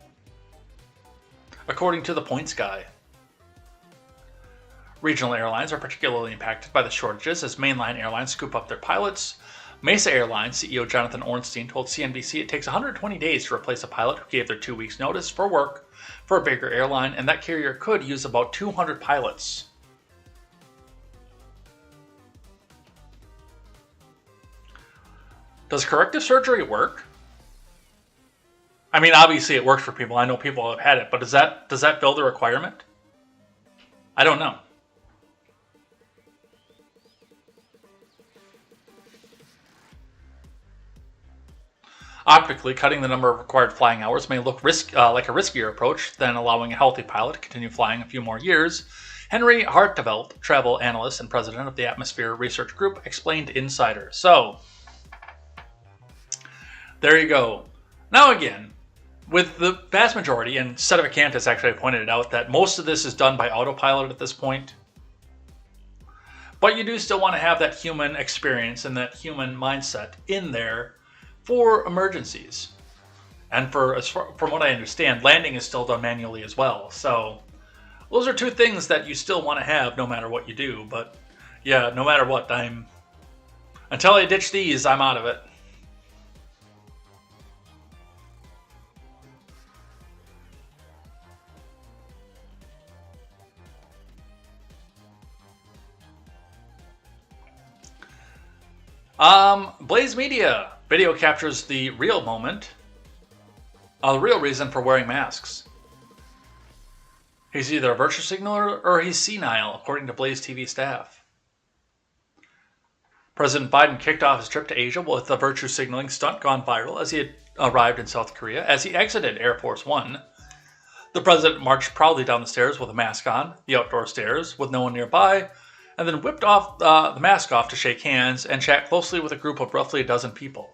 according to the Points Guy. Regional airlines are particularly impacted by the shortages as mainline airlines scoop up their pilots. Mesa Airlines CEO Jonathan Ornstein told CNBC it takes 120 days to replace a pilot who gave their 2 weeks notice for work for a bigger airline, and that carrier could use about 200 pilots. Does corrective surgery work? I mean, obviously it works for people. I know people have had it, but does that fill the requirement? I don't know. Optically, cutting the number of required flying hours may look like a riskier approach than allowing a healthy pilot to continue flying a few more years. Henry Hartveld, travel analyst and president of the Atmosphere Research Group, explained to Insider. So, there you go. Now again, with the vast majority, and Sedevacantis actually pointed it out, that most of this is done by autopilot at this point. But you do still want to have that human experience and that human mindset in there for emergencies. And from what I understand, landing is still done manually as well. So those are two things that you still want to have no matter what you do. But yeah, no matter what, until I ditch these, I'm out of it. Blaze Media video captures the real moment, the real reason for wearing masks. He's either a virtue signaler or he's senile, according to Blaze TV staff. President Biden kicked off his trip to Asia with a virtue signaling stunt gone viral as he had arrived in South Korea. As he exited Air Force One, the president marched proudly down the stairs with a mask on, the outdoor stairs, with no one nearby, and then whipped off the mask off to shake hands and chat closely with a group of roughly a dozen people.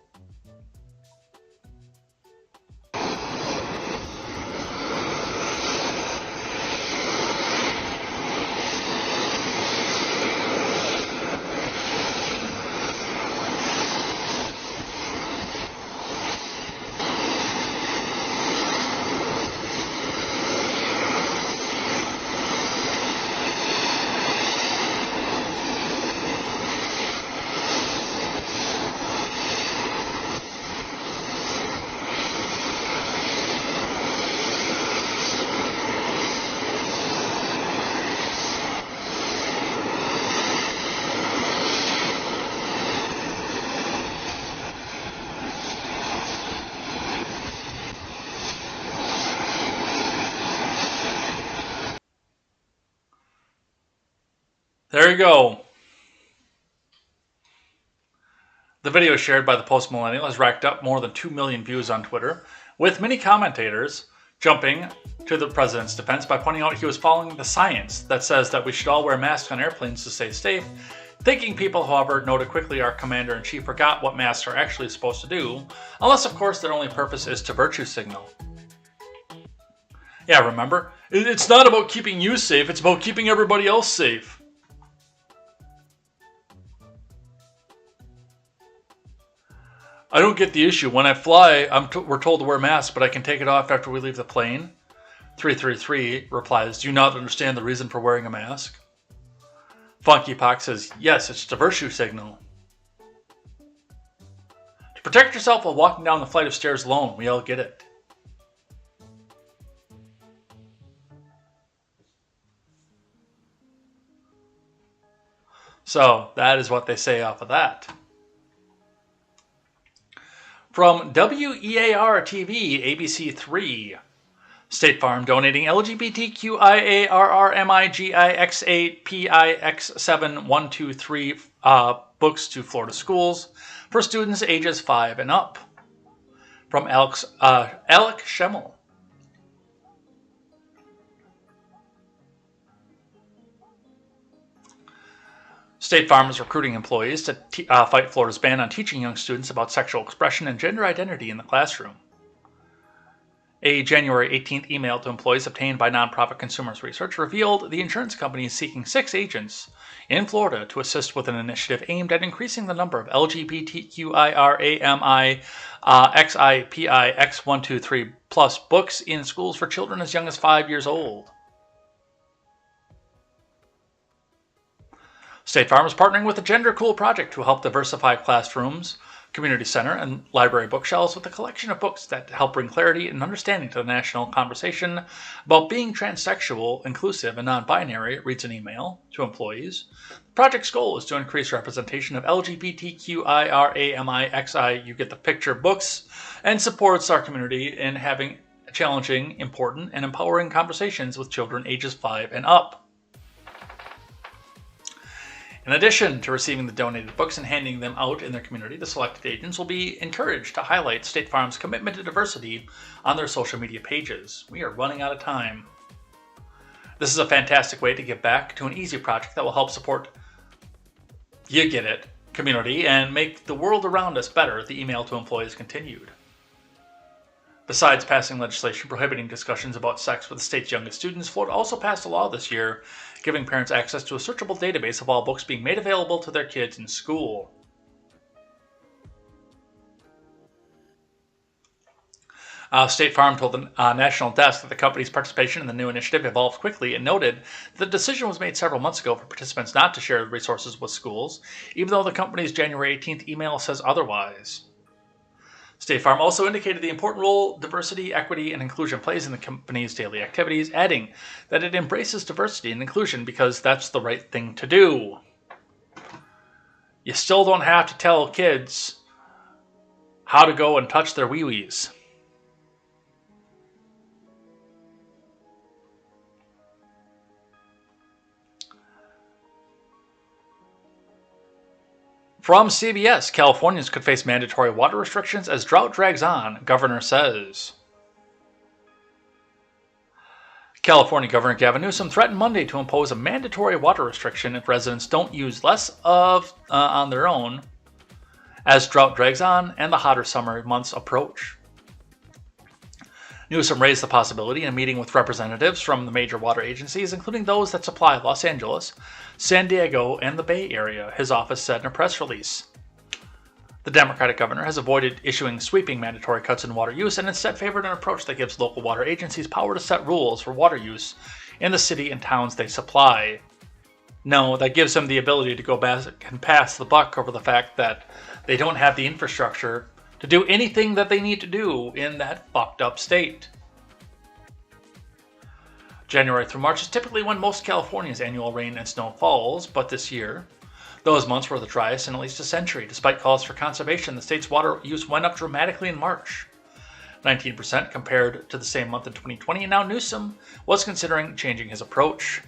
There you go. The video shared by the post-millennial has racked up more than 2 million views on Twitter, with many commentators jumping to the president's defense by pointing out he was following the science that says that we should all wear masks on airplanes to stay safe. Thinking people, however, noted quickly our commander-in-chief forgot what masks are actually supposed to do, unless, of course, their only purpose is to virtue signal. Yeah, remember? It's not about keeping you safe, it's about keeping everybody else safe. I don't get the issue. When I fly, we're told to wear masks, but I can take it off after we leave the plane. 333 replies, do you not understand the reason for wearing a mask? Funky Pock says, yes, it's the virtue signal. To protect yourself while walking down the flight of stairs alone. We all get it. So, that is what they say off of that. From WEAR TV, ABC 3. State Farm donating LGBTQIARRMIGIX8PIX7123 books to Florida schools for students ages 5 and up. From Alec Schemmel. State Farm is recruiting employees to fight Florida's ban on teaching young students about sexual expression and gender identity in the classroom. A January 18th email to employees obtained by nonprofit Consumers Research revealed the insurance company is seeking 6 agents in Florida to assist with an initiative aimed at increasing the number of LGBTQIRAMIXIPIX123 plus books in schools for children as young as 5 years old. State Farm is partnering with the Gender Cool Project to help diversify classrooms, community center, and library bookshelves with a collection of books that help bring clarity and understanding to the national conversation about being transsexual, inclusive, and non-binary, reads an email to employees. The project's goal is to increase representation of LGBTQIRAMIXI, you get the picture, books, and supports our community in having challenging, important, and empowering conversations with children ages 5 and up. In addition to receiving the donated books and handing them out in their community, the selected agents will be encouraged to highlight State Farm's commitment to diversity on their social media pages. We are running out of time. This is a fantastic way to give back to an easy project that will help support, you get it, community and make the world around us better, the email to employees continued. Besides passing legislation prohibiting discussions about sex with the state's youngest students, Florida also passed a law this year giving parents access to a searchable database of all books being made available to their kids in school. State Farm told the National Desk that the company's participation in the new initiative evolved quickly and noted that the decision was made several months ago for participants not to share resources with schools, even though the company's January 18th email says otherwise. State Farm also indicated the important role diversity, equity, and inclusion plays in the company's daily activities, adding that it embraces diversity and inclusion because that's the right thing to do. You still don't have to tell kids how to go and touch their wee-wees. From CBS, Californians could face mandatory water restrictions as drought drags on, governor says. California Governor Gavin Newsom threatened Monday to impose a mandatory water restriction if residents don't use less on their own as drought drags on and the hotter summer months approach. Newsom raised the possibility in a meeting with representatives from the major water agencies, including those that supply Los Angeles, San Diego, and the Bay Area, his office said in a press release. The Democratic governor has avoided issuing sweeping mandatory cuts in water use and instead favored an approach that gives local water agencies power to set rules for water use in the city and towns they supply. No, that gives them the ability to go back and pass the buck over the fact that they don't have the infrastructure to do anything that they need to do in that fucked up state. January through March is typically when most California's annual rain and snow falls, but this year, those months were the driest in at least a century. Despite calls for conservation, the state's water use went up dramatically in March, 19% compared to the same month in 2020, and now Newsom was considering changing his approach.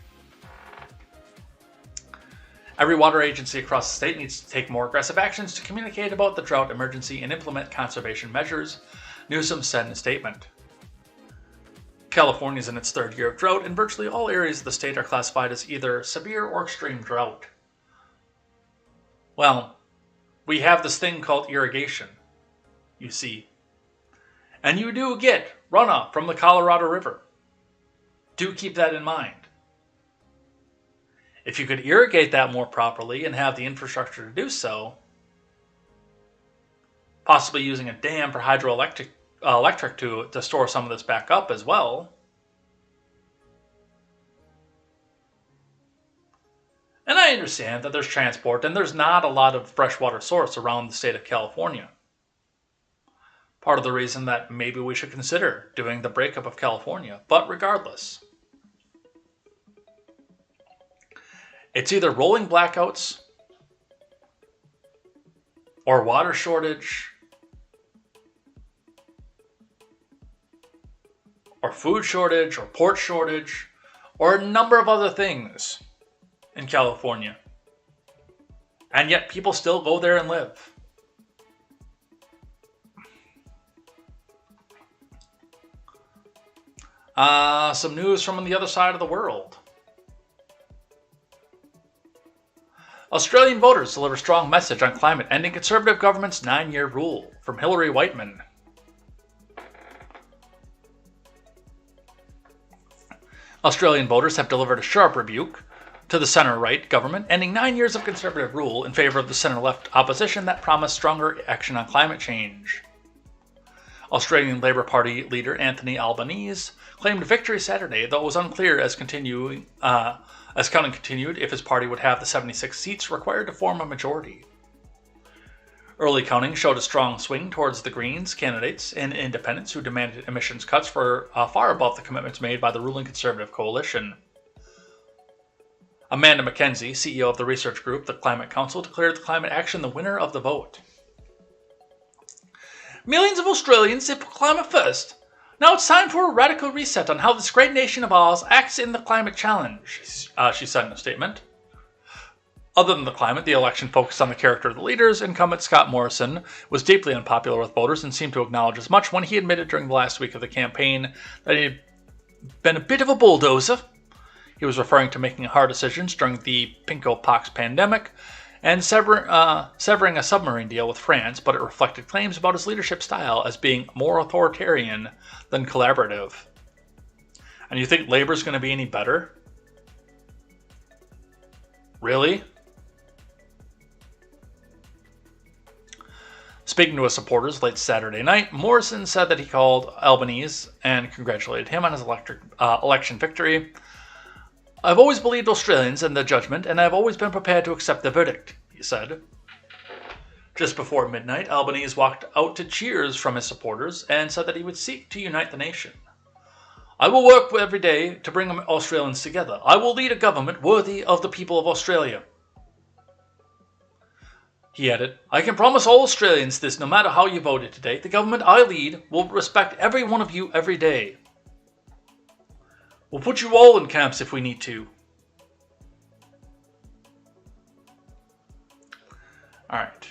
Every water agency across the state needs to take more aggressive actions to communicate about the drought emergency and implement conservation measures, Newsom said in a statement. California is in its third year of drought, and virtually all areas of the state are classified as either severe or extreme drought. Well, we have this thing called irrigation, you see. And you do get runoff from the Colorado River. Do keep that in mind. If you could irrigate that more properly and have the infrastructure to do so, possibly using a dam for hydroelectric to store some of this back up as well. And I understand that there's transport and there's not a lot of freshwater source around the state of California. Part of the reason that maybe we should consider doing the breakup of California. But regardless, it's either rolling blackouts or water shortage or food shortage or port shortage or a number of other things in California. And yet people still go there and live. Some news from the other side of the world. Australian voters deliver strong message on climate, ending Conservative government's 9-year rule, from Hillary Whiteman. Australian voters have delivered a sharp rebuke to the centre-right government, ending 9 years of Conservative rule in favour of the centre-left opposition that promised stronger action on climate change. Australian Labour Party leader Anthony Albanese claimed victory Saturday, though it was unclear as counting continued if his party would have the 76 seats required to form a majority. Early counting showed a strong swing towards the Greens candidates and independents who demanded emissions cuts far above the commitments made by the ruling Conservative coalition. Amanda McKenzie, CEO of the research group the Climate Council, declared the climate action the winner of the vote. Millions of Australians say put climate first. Now it's time for a radical reset on how this great nation of ours acts in the climate challenge, she said in a statement. Other than the climate, the election focused on the character of the leaders. Incumbent Scott Morrison was deeply unpopular with voters and seemed to acknowledge as much when he admitted during the last week of the campaign that he had been a bit of a bulldozer. He was referring to making hard decisions during the Pinko Pox pandemic and severing a submarine deal with France, but it reflected claims about his leadership style as being more authoritarian than collaborative. And you think Labor's going to be any better? Really? Speaking to his supporters late Saturday night, Morrison said that he called Albanese and congratulated him on his election victory. I've always believed Australians and their judgment, and I've always been prepared to accept the verdict, he said. Just before midnight, Albanese walked out to cheers from his supporters and said that he would seek to unite the nation. I will work every day to bring Australians together. I will lead a government worthy of the people of Australia. He added, I can promise all Australians this no matter how you voted today. The government I lead will respect every one of you every day. We'll put you all in camps if we need to. Alright.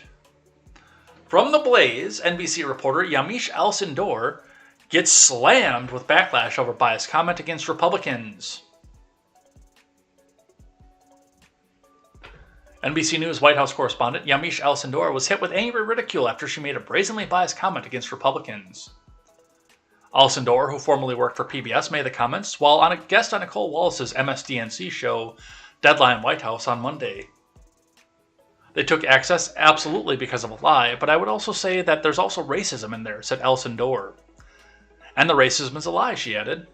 From The Blaze, NBC reporter Yamiche Alcindor gets slammed with backlash over biased comment against Republicans. NBC News White House correspondent Yamiche Alcindor was hit with angry ridicule after she made a brazenly biased comment against Republicans. Alcindor, who formerly worked for PBS, made the comments while on a guest on Nicole Wallace's MSDNC show Deadline White House on Monday. They took access absolutely because of a lie, but I would also say that there's also racism in there, said Alcindor. And the racism is a lie, she added.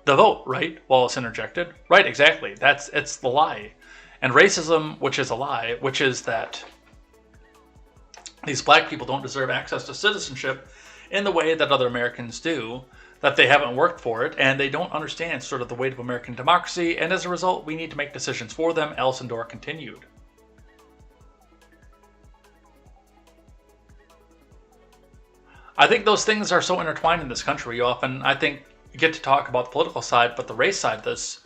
The vote, right? Wallace interjected. Right, exactly. It's the lie. And racism, which is a lie, which is that these black people don't deserve access to citizenship in the way that other Americans do, that they haven't worked for it, and they don't understand sort of the weight of American democracy, and as a result, we need to make decisions for them, Alcindor continued. I think those things are so intertwined in this country. You often, I think, get to talk about the political side, but the race side of this,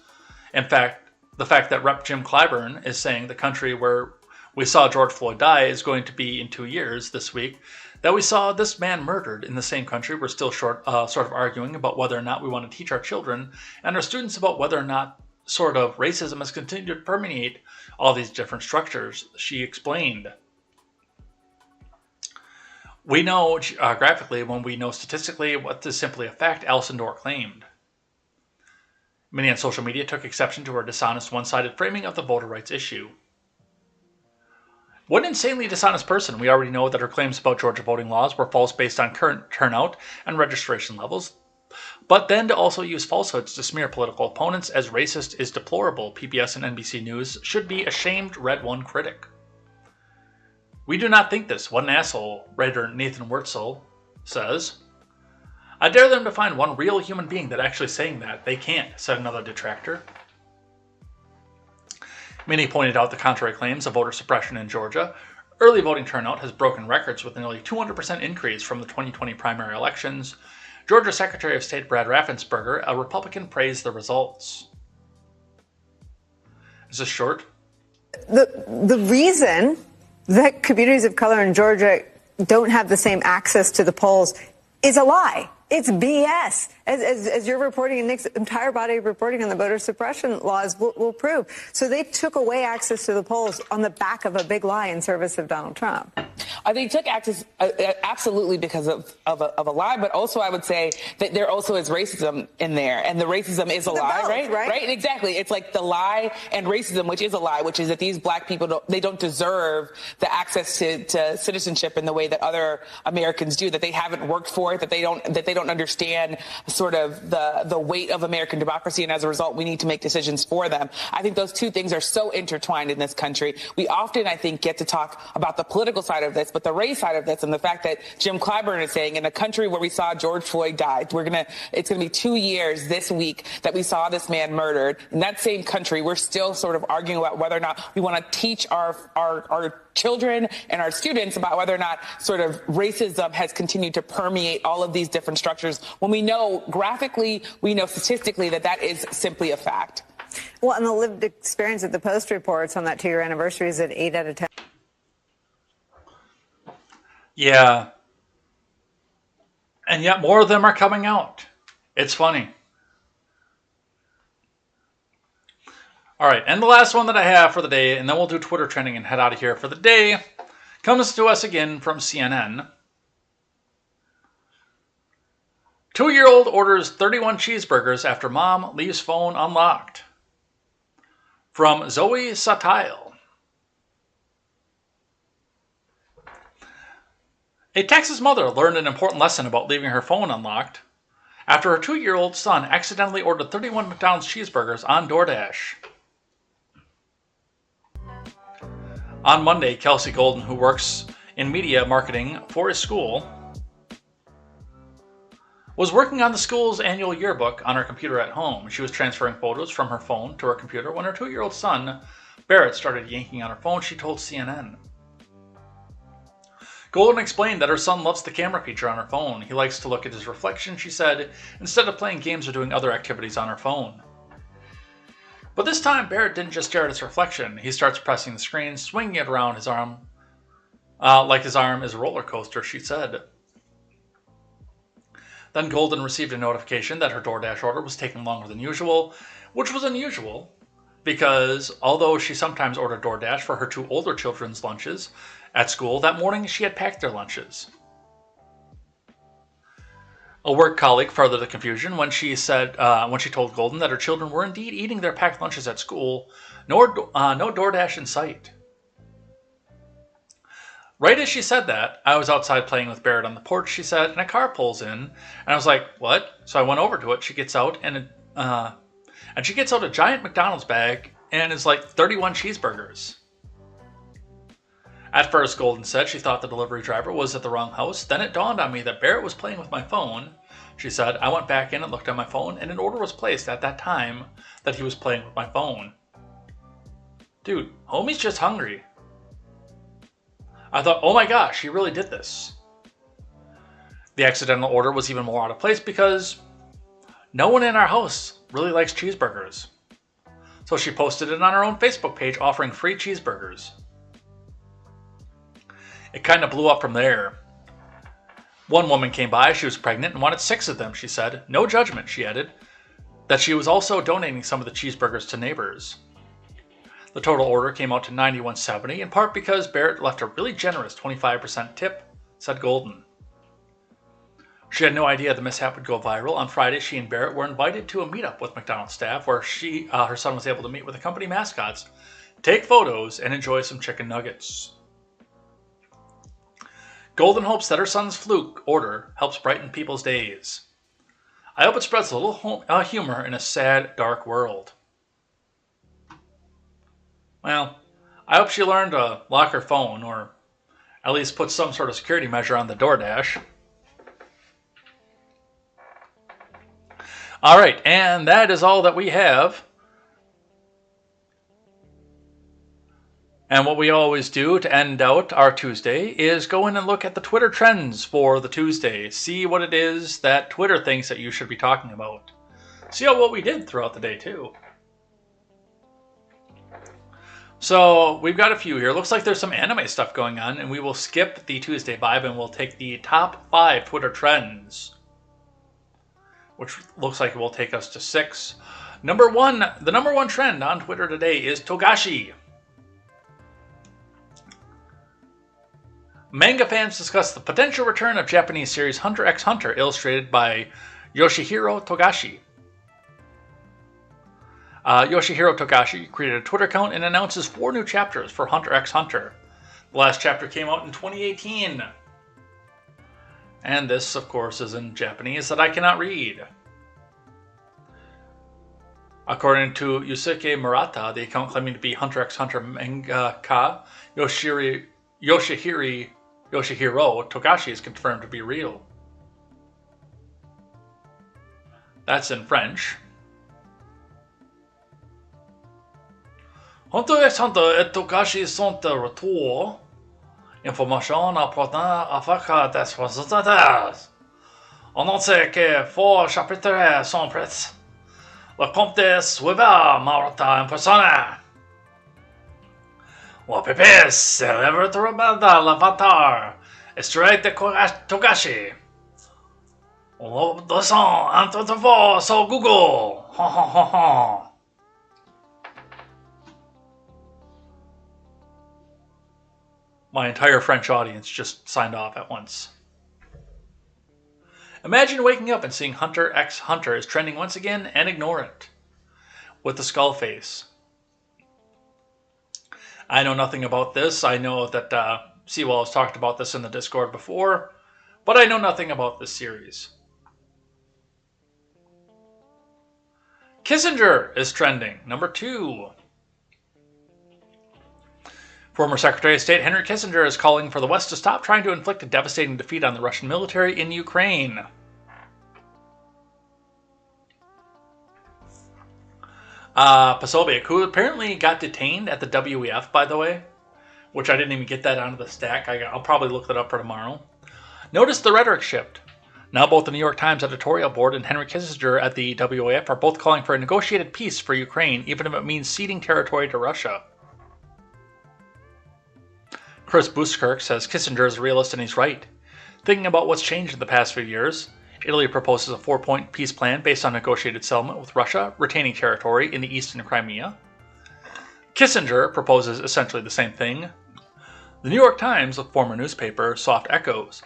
in fact, the fact that Rep. Jim Clyburn is saying the country where we saw George Floyd die is going to be in 2 years this week, that we saw this man murdered in the same country. We're still sort of arguing about whether or not we want to teach our children and our students about whether or not sort of racism has continued to permeate all these different structures, she explained. We know graphically when we know statistically what is simply a fact, Alison Dorr claimed. Many on social media took exception to her dishonest, one-sided framing of the voter rights issue. What an insanely dishonest person. We already know that her claims about Georgia voting laws were false based on current turnout and registration levels. But then to also use falsehoods to smear political opponents as racist is deplorable. PBS and NBC News should be ashamed, read one critic. We do not think this, one asshole, writer Nathan Wurtzel says. I dare them to find one real human being that actually saying that. They can't, said another detractor. Many pointed out the contrary claims of voter suppression in Georgia. Early voting turnout has broken records with a nearly 200% increase from the 2020 primary elections. Georgia Secretary of State Brad Raffensperger, a Republican, praised the results. Is this short? The reason that communities of color in Georgia don't have the same access to the polls is a lie. It's BS, as you're reporting, and Nick's entire body of reporting on the voter suppression laws will prove. So they took away access to the polls on the back of a big lie in service of Donald Trump. They took access absolutely because of a lie, but also I would say that there also is racism in there, and the racism is a lie, both, right? Right? Exactly. It's like the lie and racism, which is a lie, which is that these black people don't deserve the access to citizenship in the way that other Americans do, that they haven't worked for it, that they don't understand sort of the weight of American democracy, and as a result, we need to make decisions for them. I think those two things are so intertwined in this country. We often, I think, get to talk about the political side of this, but the race side of this, and the fact that Jim Clyburn is saying in a country where we saw George Floyd die, it's gonna be 2 years this week that we saw this man murdered. In that same country, we're still sort of arguing about whether or not we want to teach our children and our students about whether or not sort of racism has continued to permeate all of these different structures, when we know graphically, we know statistically that is simply a fact. Well, and the lived experience of the Post reports on that 2-year anniversary is that 8 out of 10. Yeah. And yet more of them are coming out. It's funny. All right, and the last one that I have for the day, and then we'll do Twitter trending and head out of here for the day, comes to us again from CNN. 2-year-old orders 31 cheeseburgers after mom leaves phone unlocked. From Zoe Satile. A Texas mother learned an important lesson about leaving her phone unlocked after her 2-year-old son accidentally ordered 31 McDonald's cheeseburgers on DoorDash. On Monday, Kelsey Golden, who works in media marketing for his school, was working on the school's annual yearbook on her computer at home. She was transferring photos from her phone to her computer when her 2-year-old son, Barrett, started yanking on her phone, she told CNN. Golden explained that her son loves the camera feature on her phone. He likes to look at his reflection, she said, instead of playing games or doing other activities on her phone. But this time, Barrett didn't just stare at his reflection. He starts pressing the screen, swinging it around his arm, like his arm is a roller coaster, she said. Then Golden received a notification that her DoorDash order was taking longer than usual, which was unusual because although she sometimes ordered DoorDash for her 2 older children's lunches at school, that morning she had packed their lunches. A work colleague furthered the confusion when she told Golden that her children were indeed eating their packed lunches at school, no DoorDash in sight. Right as she said that, I was outside playing with Barrett on the porch, she said, and a car pulls in, and I was like, what? So I went over to it. She gets out, and she gets out a giant McDonald's bag, and it's like 31 cheeseburgers. At first, Golden said she thought the delivery driver was at the wrong house. Then it dawned on me that Barrett was playing with my phone. She said, I went back in and looked at my phone, and an order was placed at that time that he was playing with my phone. Dude, homie's just hungry. I thought, oh my gosh, he really did this. The accidental order was even more out of place because no one in our house really likes cheeseburgers. so she posted it on her own Facebook page offering free cheeseburgers. It kind of blew up from there. One woman came by, she was pregnant and wanted 6 of them, she said. No judgment, she added, that she was also donating some of the cheeseburgers to neighbors. The total order came out to $91.70, in part because Barrett left a really generous 25% tip, said Golden. She had no idea the mishap would go viral. On Friday, she and Barrett were invited to a meetup with McDonald's staff where her son was able to meet with the company mascots, take photos, and enjoy some chicken nuggets. Golden hopes that her son's fluke order helps brighten people's days. I hope it spreads a little humor in a sad, dark world. Well, I hope she learned to lock her phone, or at least put some sort of security measure on the DoorDash. Alright, and that is all that we have. And what we always do to end out our Tuesday is go in and look at the Twitter trends for the Tuesday. See what it is that Twitter thinks that you should be talking about. See what we did throughout the day, too. So, we've got a few here. Looks like there's some anime stuff going on, and we will skip the Tuesday vibe and we'll take the top 5 Twitter trends, which looks like it will take us to 6. The number one trend on Twitter today is Togashi. Manga fans discuss the potential return of Japanese series Hunter x Hunter, illustrated by Yoshihiro Togashi. Yoshihiro Togashi created a Twitter account and announces 4 new chapters for Hunter x Hunter. The last chapter came out in 2018. And this, of course, is in Japanese that I cannot read. According to Yusuke Murata, the account claiming to be Hunter x Hunter mangaka, Yoshihiro Togashi is confirmed to be real. That's in French. Hunter x Hunter et Togashi sont de retour. Information important avec des spectateurs. On annonce que 4 chapitres sont prêts. Le compte suivra Murata en personne. Le pépé célèbre l'avatar extrait de Togashi. On le descend entre de fois sur Google. Ha ha ha ha. My entire French audience just signed off at once. Imagine waking up and seeing Hunter x Hunter is trending once again and ignore it. With the skull face. I know nothing about this. I know that Sewell has talked about this in the Discord before, but I know nothing about this series. Kissinger is trending, number 2. Former Secretary of State Henry Kissinger is calling for the West to stop trying to inflict a devastating defeat on the Russian military in Ukraine. Posobiec, who apparently got detained at the WEF, by the way, which I didn't even get that onto the stack. I'll probably look that up for tomorrow. Notice the rhetoric shift. Now both the New York Times editorial board and Henry Kissinger at the WEF are both calling for a negotiated peace for Ukraine, even if it means ceding territory to Russia. Chris Buskirk says Kissinger is a realist and he's right. Thinking about what's changed in the past few years, Italy proposes a 4-point peace plan based on negotiated settlement with Russia, retaining territory in the eastern Crimea. Kissinger proposes essentially the same thing. The New York Times, a former newspaper, soft echoes.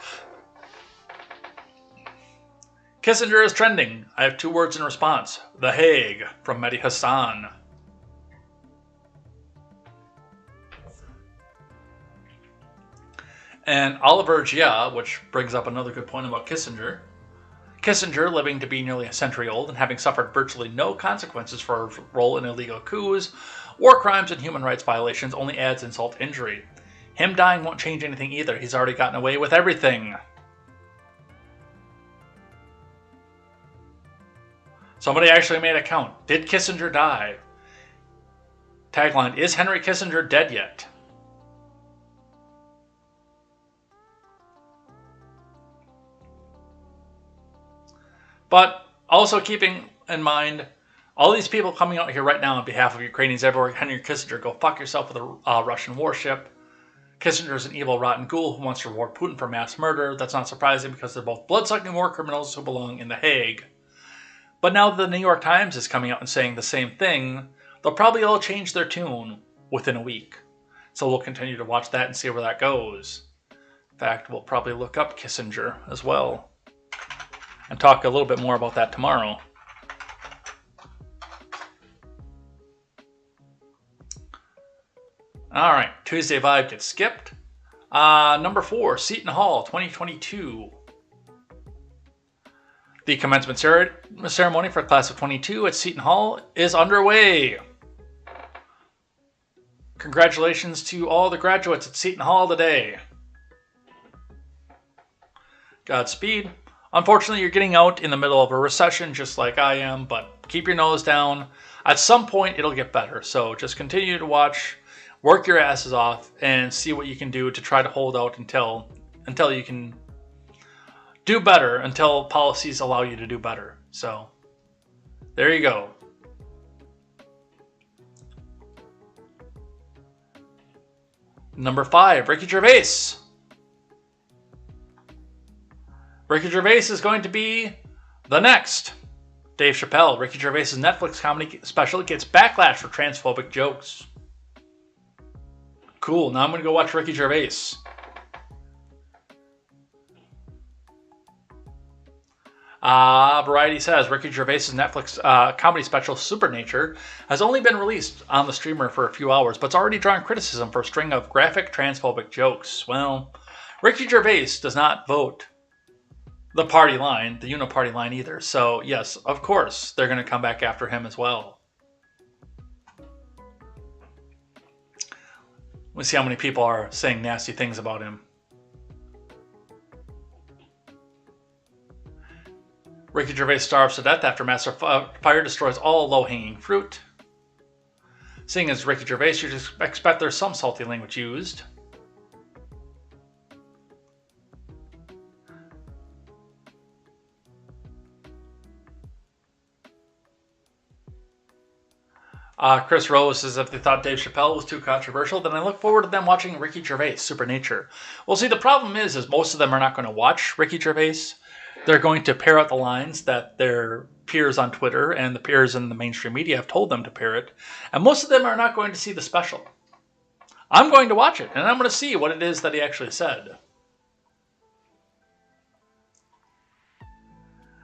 Kissinger is trending. I have 2 words in response. The Hague, from Mehdi Hassan. And Oliver Gia, which brings up another good point about Kissinger. Kissinger, living to be nearly a century old and having suffered virtually no consequences for her role in illegal coups, war crimes, and human rights violations, only adds insult to injury. Him dying won't change anything either. He's already gotten away with everything. Somebody actually made a count. Did Kissinger die? Tagline, is Henry Kissinger dead yet? But also keeping in mind All these people coming out here right now on behalf of Ukrainians everywhere. Henry Kissinger, go fuck yourself with a Russian warship. Kissinger's an evil, rotten ghoul who wants to reward Putin for mass murder. That's not surprising because they're both blood-sucking war criminals who belong in The Hague. But now the New York Times is coming out and saying the same thing, they'll probably all change their tune within a week. So we'll continue to watch that and see where that goes. In fact, we'll probably look up Kissinger as well and talk a little bit more about that tomorrow. All right, Tuesday Vibe gets skipped. Number 4, Seton Hall 2022. The commencement ceremony for class of 22 at Seton Hall is underway. Congratulations to all the graduates at Seton Hall today. Godspeed. Unfortunately, you're getting out in the middle of a recession just like I am, but keep your nose down. At some point, it'll get better, so just continue to watch. Work your asses off and see what you can do to try to hold out until you can do better, until policies allow you to do better. So, there you go. Number 5, Ricky Gervais. Ricky Gervais is going to be the next Dave Chappelle. Ricky Gervais' Netflix comedy special gets backlash for transphobic jokes. Cool, now I'm going to go watch Ricky Gervais. Variety says Ricky Gervais' Netflix comedy special Supernature has only been released on the streamer for a few hours, but it's already drawn criticism for a string of graphic transphobic jokes. Well, Ricky Gervais does not vote the party line, the uniparty line either. So yes, of course, they're going to come back after him as well. Let's see how many people are saying nasty things about him. Ricky Gervais starves to death after massive fire destroys all low-hanging fruit. Seeing as Ricky Gervais, you just expect there's some salty language used. Chris Rose says if they thought Dave Chappelle was too controversial, then I look forward to them watching Ricky Gervais, Supernature. Well, see, the problem is most of them are not going to watch Ricky Gervais. They're going to parrot the lines that their peers on Twitter and the peers in the mainstream media have told them to parrot. And most of them are not going to see the special. I'm going to watch it, and I'm going to see what it is that he actually said.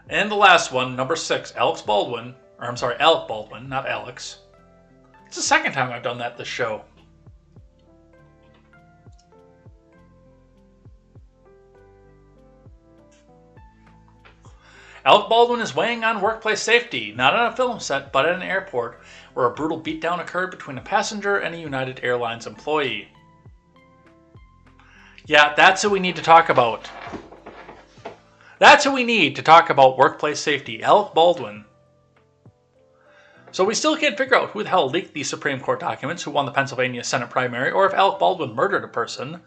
And the last one, number 6, Alec Baldwin, not Alex. It's the second time I've done that this show. Alec Baldwin is weighing on workplace safety, not on a film set, but at an airport, where a brutal beatdown occurred between a passenger and a United Airlines employee. Yeah, that's who we need to talk about. That's who we need to talk about workplace safety, Alec Baldwin. So we still can't figure out who the hell leaked these Supreme Court documents, who won the Pennsylvania Senate primary, or if Alec Baldwin murdered a person.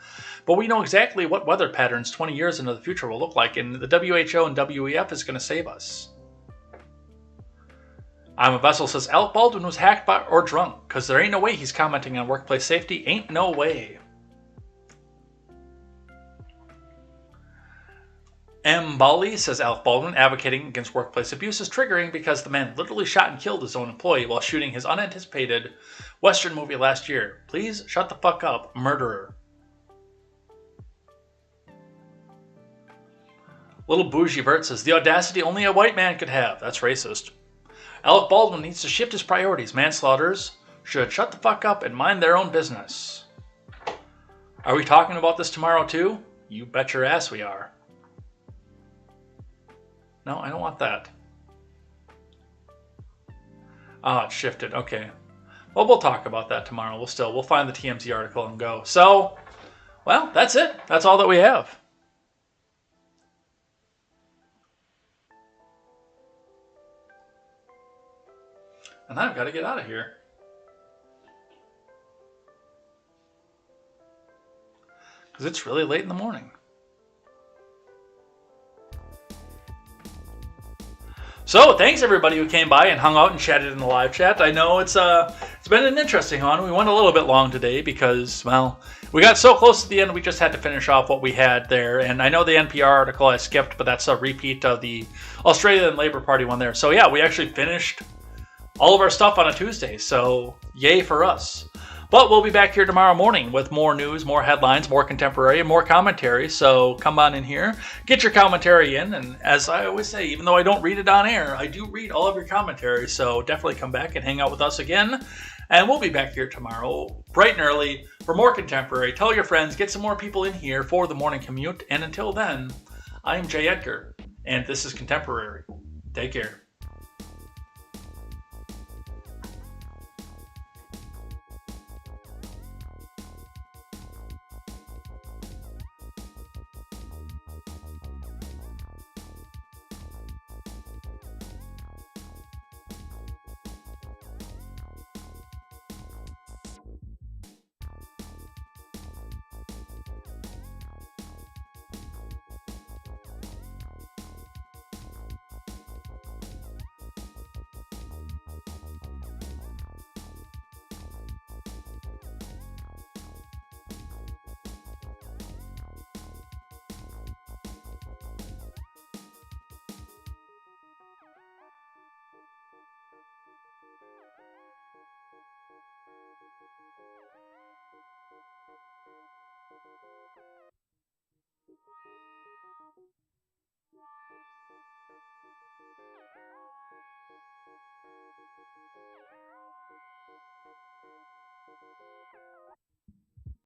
But we know exactly what weather patterns 20 years into the future will look like, and the WHO and WEF is going to save us. I'm a Vessel says Alec Baldwin was hacked by or drunk, because there ain't no way he's commenting on workplace safety. Ain't no way. M. Bali says Alec Baldwin advocating against workplace abuse is triggering because the man literally shot and killed his own employee while shooting his unanticipated Western movie last year. Please shut the fuck up, murderer. Little Bougie Vert says the audacity only a white man could have. That's racist. Alec Baldwin needs to shift his priorities. Manslaughters should shut the fuck up and mind their own business. Are we talking about this tomorrow too? You bet your ass we are. No, I don't want that. Ah, it shifted. Okay. Well, we'll talk about that tomorrow. We'll find the TMZ article and go. So, well, that's it. That's all that we have. And I've got to get out of here. Because it's really late in the morning. So, thanks everybody who came by and hung out and chatted in the live chat. I know it's been an interesting one. We went a little bit long today because, well, we got so close to the end we just had to finish off what we had there. And I know the NPR article I skipped, but that's a repeat of the Australian Labour Party one there. So yeah, we actually finished all of our stuff on a Tuesday. So yay for us. But we'll be back here tomorrow morning with more news, more headlines, more contemporary, and more commentary. So come on in here, get your commentary in. And as I always say, even though I don't read it on air, I do read all of your commentary. So definitely come back and hang out with us again. And we'll be back here tomorrow, bright and early, for more contemporary. Tell your friends, get some more people in here for the morning commute. And until then, I'm Jay Edgar, and this is Contemporary. Take care.